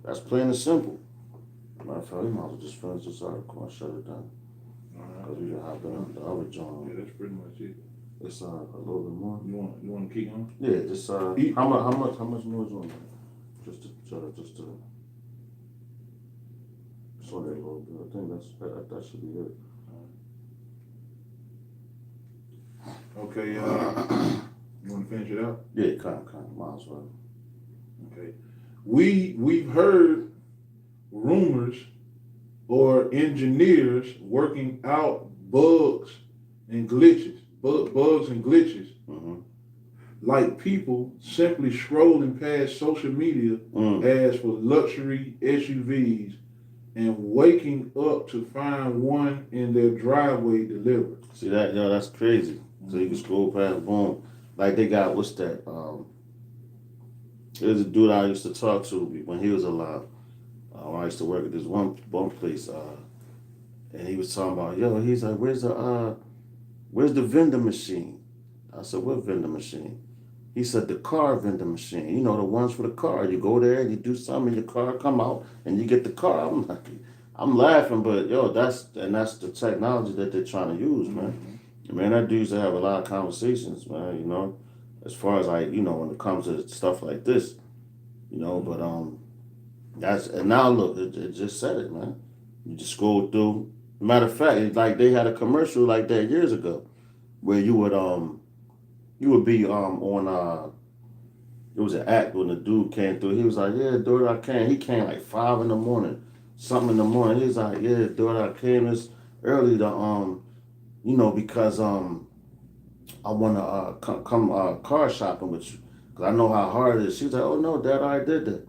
That's plain and simple. Matter of fact, we might as well just finish this article and shut it down. Because we can hop in the other joint. Yeah, that's pretty much it. It's a little bit more. You want to keep on? Yeah, just how much more is on there? Just to slow that a little bit. I think that should be it. Okay, you want to finish it out? Yeah, kind of. Might as well. Okay. We've heard rumors or engineers working out bugs and glitches. Mm-hmm. Like people simply scrolling past social media ads for luxury SUVs and waking up to find one in their driveway delivered. See that? Yo, that's crazy. So you can scroll past, boom. Like they got, what's that? There's a dude I used to talk to when he was alive. When I used to work at this one place. And he was talking about, yo, he's like, where's the vending machine? I said, what vending machine? He said, the car vending machine. You know, the ones for the car. You go there and you do something, your car come out, and you get the car. I'm laughing, but yo, that's the technology that they're trying to use, man. Mm-hmm. Man, that dude used to have a lot of conversations, man, you know, as far as like, you know, when it comes to stuff like this, you know, but and now look, it just said it, man. You just scroll through. Matter of fact, like they had a commercial like that years ago where you would be on it was an act when the dude came through. He was like, yeah, dude, I came. He came like 5 a.m, something in the morning. He was like, yeah, dude, I came this early to you know, because I want to come car shopping with you, because I know how hard it is. She was like, oh, no, Dad, I did that.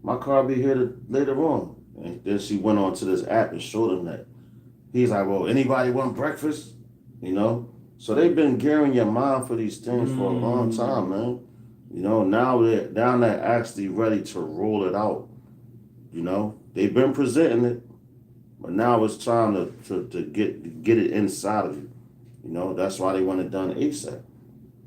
My car will be here later on. And then she went on to this app and showed him that. He's like, well, anybody want breakfast? You know? So they've been gearing your mind for these things for a long time, man. You know, now they're actually ready to roll it out. You know? They've been presenting it. But now it's time to get it inside of you. You know, that's why they want it done ASAP.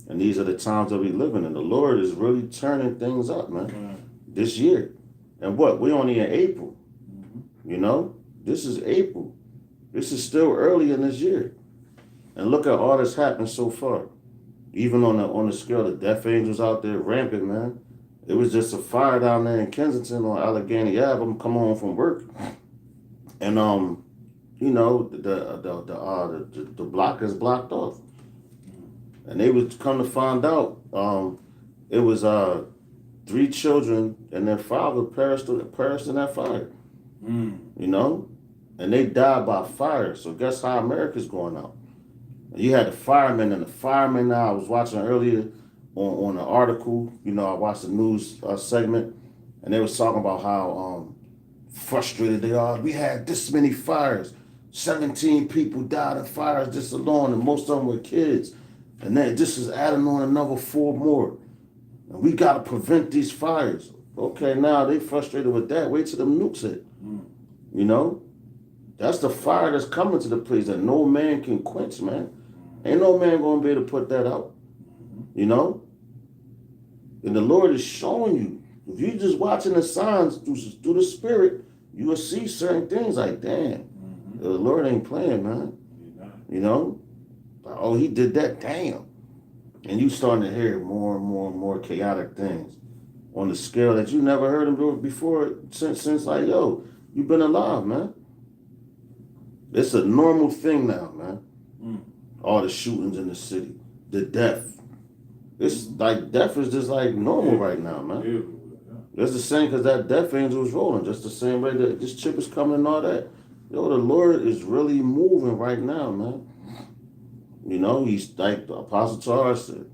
And these are the times that we live in. And the Lord is really turning things up, man, this year. And what? We're only in April. Mm-hmm. You know? This is April. This is still early in this year. And look at all that's happened so far. Even on the scale, the death angels out there rampant, man. It was just a fire down there in Kensington on Allegheny Ave. I'm coming home from work. And you know, the block is blocked off. And they would come to find out it was 3 children and their father perished in that fire. You know? And they died by fire. So guess how America's going out? You had the firemen now. I was watching earlier on an article. You know, I watched the news segment, and they was talking about how frustrated they are. We had this many fires. 17 people died in fires just alone, and most of them were kids. And then this is adding on another 4 more. And we got to prevent these fires. Okay, now they frustrated with that. Wait till them nukes hit. You know? That's the fire that's coming to the place that no man can quench, man. Ain't no man going to be able to put that out. You know? And the Lord is showing you. If you're just watching the signs through the Spirit, you will see certain things like, damn, the Lord ain't playing, man. You know? Oh, he did that, damn. And you starting to hear more and more and more chaotic things on the scale that you never heard him do before since like, yo, you've been alive, man. It's a normal thing now, man. All the shootings in the city, the death. It's like death is just like normal right now, man. It's the same because that death angel was rolling, just the same way that this chip is coming and all that. Yo, the Lord is really moving right now, man. You know, he's like the Apostle Tar said,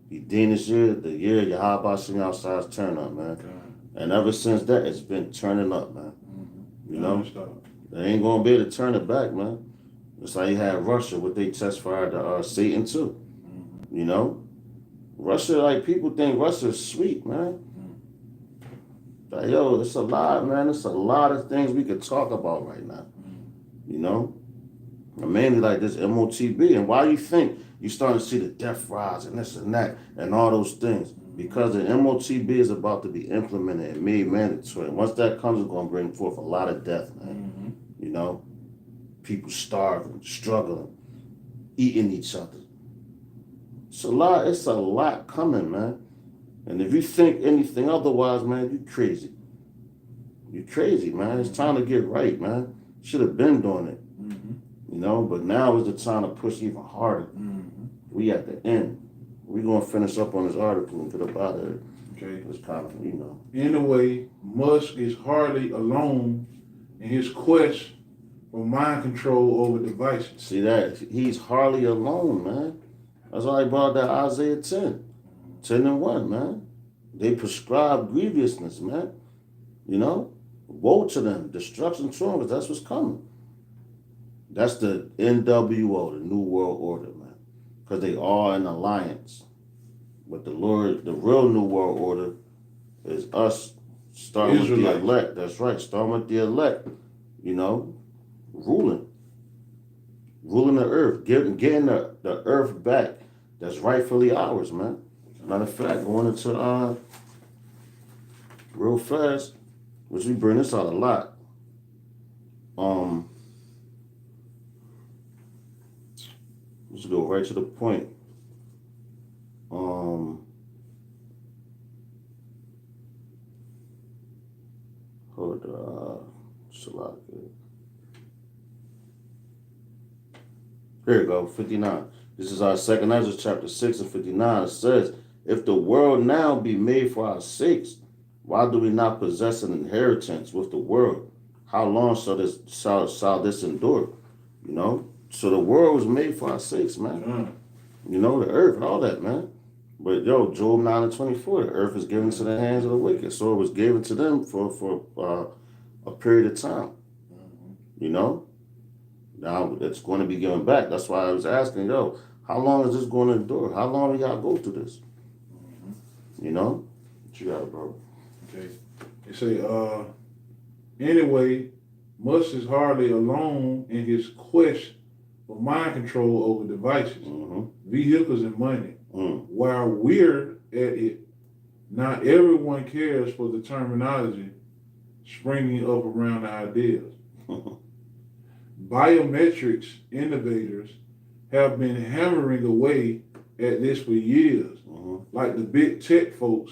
he deemed this year the year Yahweh sing outside's turn up, man. And ever since that, it's been turning up, man. You know, they ain't gonna be able to turn it back, man. It's like you had Russia, what they test fired to Satan too. You know, Russia, like people think Russia's sweet, man. Like, yo, it's a lot, man. It's a lot of things we could talk about right now. You know, and mainly like this M.O.T.B. And why you think you starting to see the death rise and this and that and all those things? Because the M.O.T.B. is about to be implemented and made mandatory. And once that comes, it's going to bring forth a lot of death, man. You know, people starving, struggling, eating each other. It's a lot coming, man. And if you think anything otherwise, man, you crazy. You crazy, man. It's time to get right, man. Should have been doing it. You know, but now is the time to push even harder. We at the end. We're going to finish up on this article and get up out of here. Okay. It's kind of, you know. In a way, Musk is hardly alone in his quest for mind control over devices. See that? He's hardly alone, man. That's why I brought that Isaiah 10. 10 and 1, man. They prescribe grievousness, man. You know? Woe to them. Destruction to them, because that's what's coming. That's the NWO, the New World Order, man. Because they are an alliance. But the Lord, the real New World Order is us starting with the elect. That's right. Starting with the elect. You know? Ruling the earth. Getting the earth back. That's rightfully ours, man. Matter of fact, going into real fast, which we bring this out a lot. Let's go right to the point. Hold Salaka. Here we go, 59. This is our 2 Ezra chapter 6 and 59. It says, if the world now be made for our sakes, why do we not possess an inheritance with the world? How long shall this endure? You know? So the world was made for our sakes, man. You know, the earth and all that, man. But yo, Job 9 and 24, the earth is given to the hands of the wicked. So it was given to them for a period of time. You know? Now it's going to be given back. That's why I was asking, yo, how long is this going to endure? How long we got to go through this? You know? What you got, bro? Okay. They say, anyway, Musk is hardly alone in his quest for mind control over devices, vehicles, and money. While we're at it, not everyone cares for the terminology springing up around the ideas. Biometrics innovators have been hammering away at this for years, like the big tech folks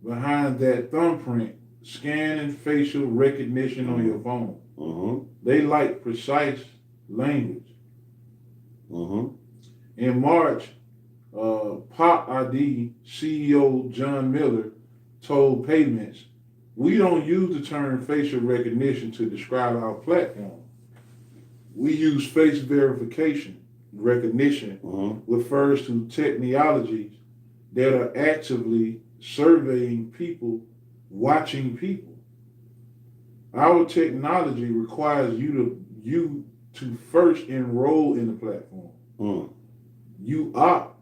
behind that thumbprint scanning facial recognition on your phone. They like precise language. In March, M.O.T.B CEO John Miller told Payments, we don't use the term facial recognition to describe our platform. We use face verification. Recognition refers to technologies that are actively surveying people, watching people. Our technology requires you to first enroll in the platform. Mm. You opt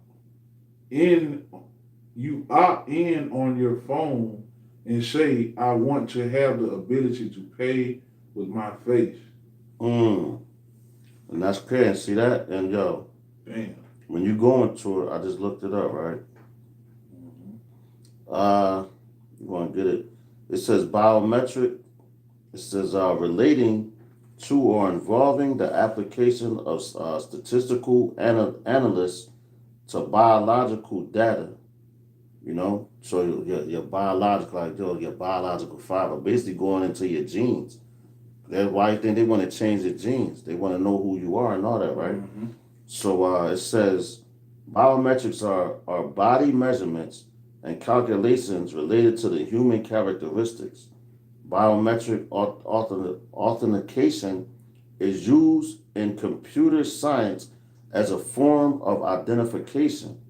in you opt in on your phone and say, I want to have the ability to pay with my face. Mm. And that's crazy. See that? And yo, Damn. when you go into it, I just looked it up, right? Mm-hmm. You want to get it? It says biometric. It says relating to or involving the application of statistical analysts to biological data. You know, so your biological, like your biological fiber, basically going into your genes. That's why you think they want to change your genes. They want to know who you are and all that, right? Mm-hmm. So it says biometrics are body measurements and calculations related to the human characteristics. Biometric authentication is used in computer science as a form of identification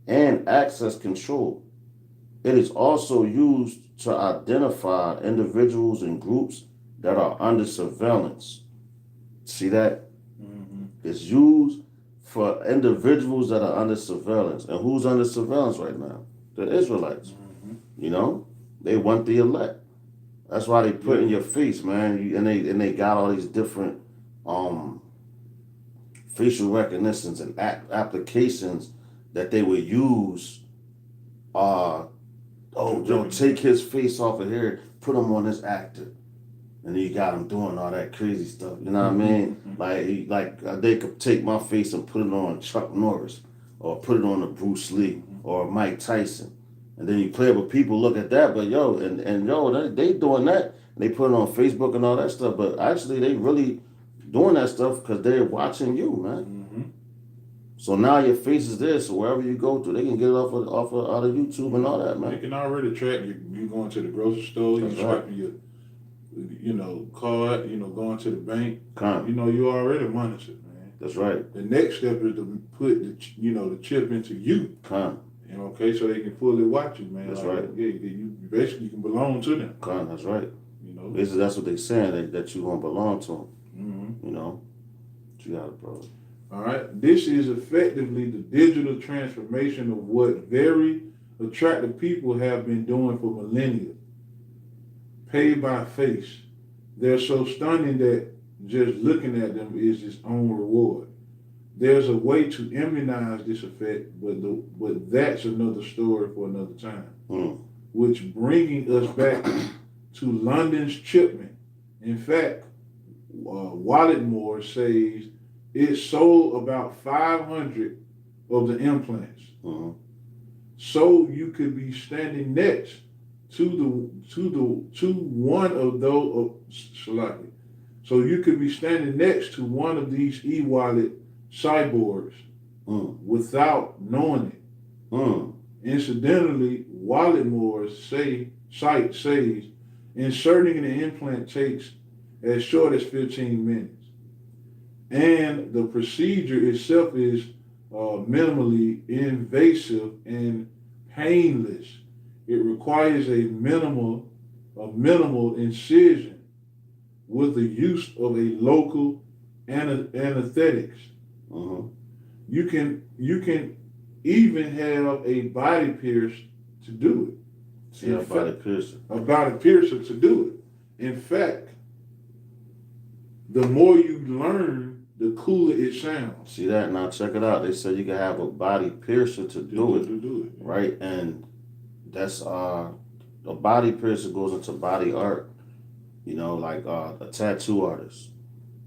and access control. It is also used to identify individuals and groups that are under surveillance. See that? Mm-hmm. It's used for individuals that are under surveillance. And who's under surveillance right now? The Israelites. Mm-hmm. You know? They want the elect. That's why they put in your face, man. And they got all these different um facial recognitions and applications that they would use. Take his face off of here, put him on this actor, and then you got him doing all that crazy stuff. You know what I mean? Like they could take my face and put it on Chuck Norris, or put it on a Bruce Lee or Mike Tyson, and then you play it with people. Look at that, but they doing that. And they put it on Facebook and all that stuff, but actually they really doing that stuff because they're watching you, man. Mm-hmm. So now your face is there, so wherever you go to, they can get it off of out of YouTube and all that, They man. can already track you going to the grocery store, you That's swiping your card, going to the bank. Con. You already monitored, man. That's right. The next step is to put the chip into you. Con. Okay, so they can fully watch you, man. That's like, right. Yeah, you basically you can belong to them. Con. That's right. Basically, That's what they saying, that you gonna belong to them. Mm-hmm. You know, you got it, bro. All right. This is effectively the digital transformation of what very attractive people have been doing for millennia. Paid by face. They're so stunning that just looking at them is its own reward. There's a way to immunize this effect, but that's another story for another time. Mm. Which bringing us back to London's Chipman. In fact, Walletmore says it sold about 500 of the implants. Mm-hmm. So you could be standing next to one of those. So you could be standing next to one of these e-wallet cyborgs without knowing it. Mm. Incidentally, Walletmore's site says inserting the implant takes as short as 15 minutes. And the procedure itself is minimally invasive and painless. It requires a minimal incision with the use of a local anesthetics. Mm-hmm. You can even have a body pierce to do it. See, a body piercer. A body piercer to do it. In fact, the more you learn, the cooler it sounds. See that? Now check it out. They said you can have a body piercer to do it. Right? And that's a body piercer goes into body art. Like a tattoo artist.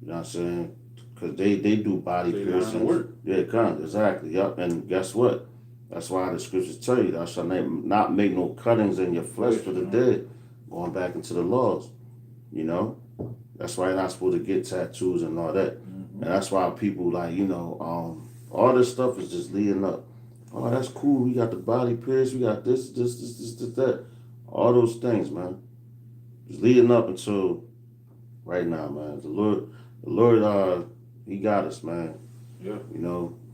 You know what I'm saying? Because they do body piercing work. Yeah, exactly. Yep. And guess what? That's why the scriptures tell you, thou shalt not make no cuttings in your flesh for the dead. Going back into the laws. That's why you're not supposed to get tattoos and all that. Mm-hmm. And that's why people all this stuff is just leading up. Oh, that's cool. We got the body pierce. We got this, that. All those things, man. Just leading up until right now, man. The Lord, He got us, man. Yeah.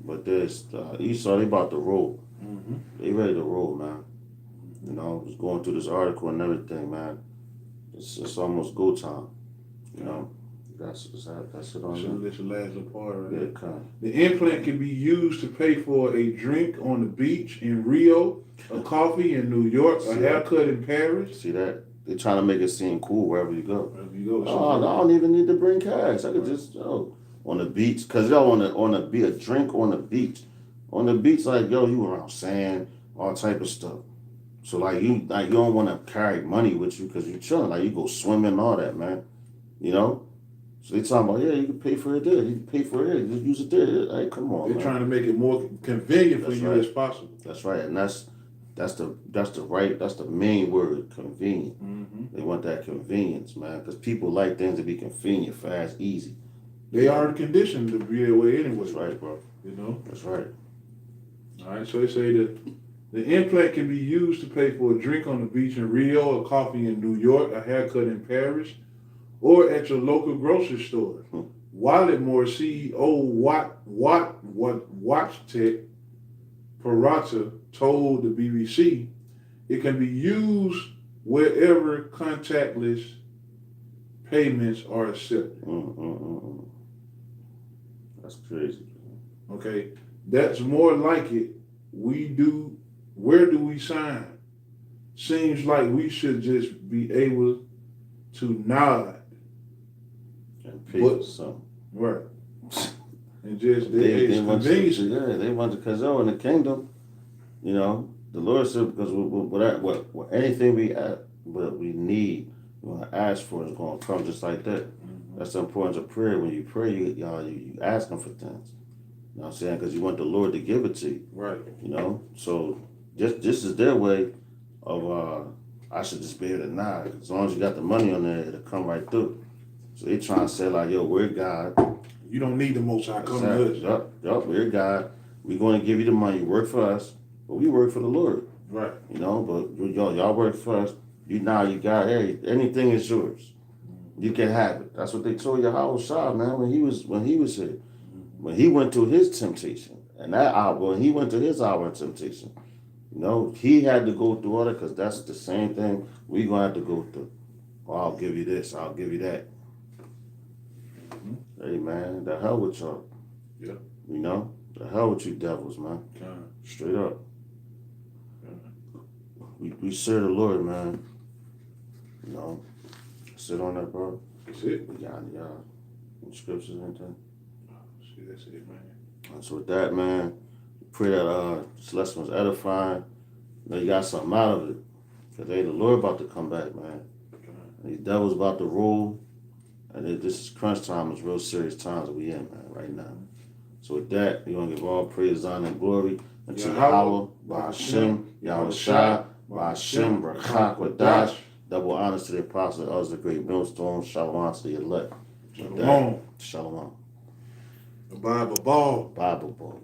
But this Esau, they about to roll. Mm-hmm. They ready to roll, man. You know, just going through this article and everything, man. It's almost go time. You know, that's it on So there. this last little part right Yeah, here. kind The implant can be used to pay for a drink on the beach in Rio, a coffee in New York, a See haircut in Paris. See that? They trying to make it seem cool wherever you go. Wherever you go. Oh, I don't even need to bring cash. I could just on the beach, cause y'all on the be a drink on the beach. On the beach, like yo, you around sand, all type of stuff. So like you don't want to carry money with you because you chilling. Like you go swimming and all that, man. You know. So they talking about you can pay for it there. You can pay for it. Just use it there. Like come on, They're man. trying to make it more convenient for That's you right. as possible. That's right, and that's the main word, convenient. Mm-hmm. They want that convenience, man, because people like things to be convenient, fast, easy. They are conditioned to be that way anyway. That's right, bro. You know. That's right. All right. So they say that the implant can be used to pay for a drink on the beach in Rio, a coffee in New York, a haircut in Paris, or at your local grocery store. Walletmore CEO Watchtech Parata told the BBC it can be used wherever contactless payments are accepted. That's crazy. Okay, that's more like it. Where do we sign? Seems like we should just be able to nod. And pay for something. Right. And just They want to, they want to, because in the kingdom, you know, the Lord said, because what anything we need, we want to ask for is going to come just like that. Mm-hmm. That's the importance of prayer. When you pray, you ask Him for things. You know what I'm saying? Because you want the Lord to give it to you. Right. You know? So this is their way of, I should just be able to nod. As long as you got the money on there, it'll come right through. So they trying to say like, yo, we're God. You don't need the Most High come to us. Yup, we're God. We're going to give you the money. You work for us, but we work for the Lord. Right. You know, but y'all work for us. You got, hey, anything is yours. You can have it. That's what they told Yahushua, man, when he was here. When he went through his temptation, and that hour, when he went to his hour of temptation, you know, he had to go through all that because that's the same thing we're going to have to go through. Oh, I'll give you this. I'll give you that. Hey, man, the hell with y'all. Yeah. You know? The hell with you devils, man. Straight up. We serve the Lord, man. You know? Sit on that, bro. That's it. We got scriptures and everything. See, that's it, man. And so with that, man, pray that this lesson was edifying. You know, you got something out of it. Because the Lord about to come back, man. And these devils about to rule. And this is crunch time. It's real serious times that we in, man, right now. So with that, we're going to give all praise, honor, and glory unto Yahweh, Ba'ashem, Yahushua, Ba'ashem, Barakah, Quadash. Double honors to the apostle, elders, the great millstone. Shalom to the elect. Shalom. Shalom. The Bible ball. Bible ball.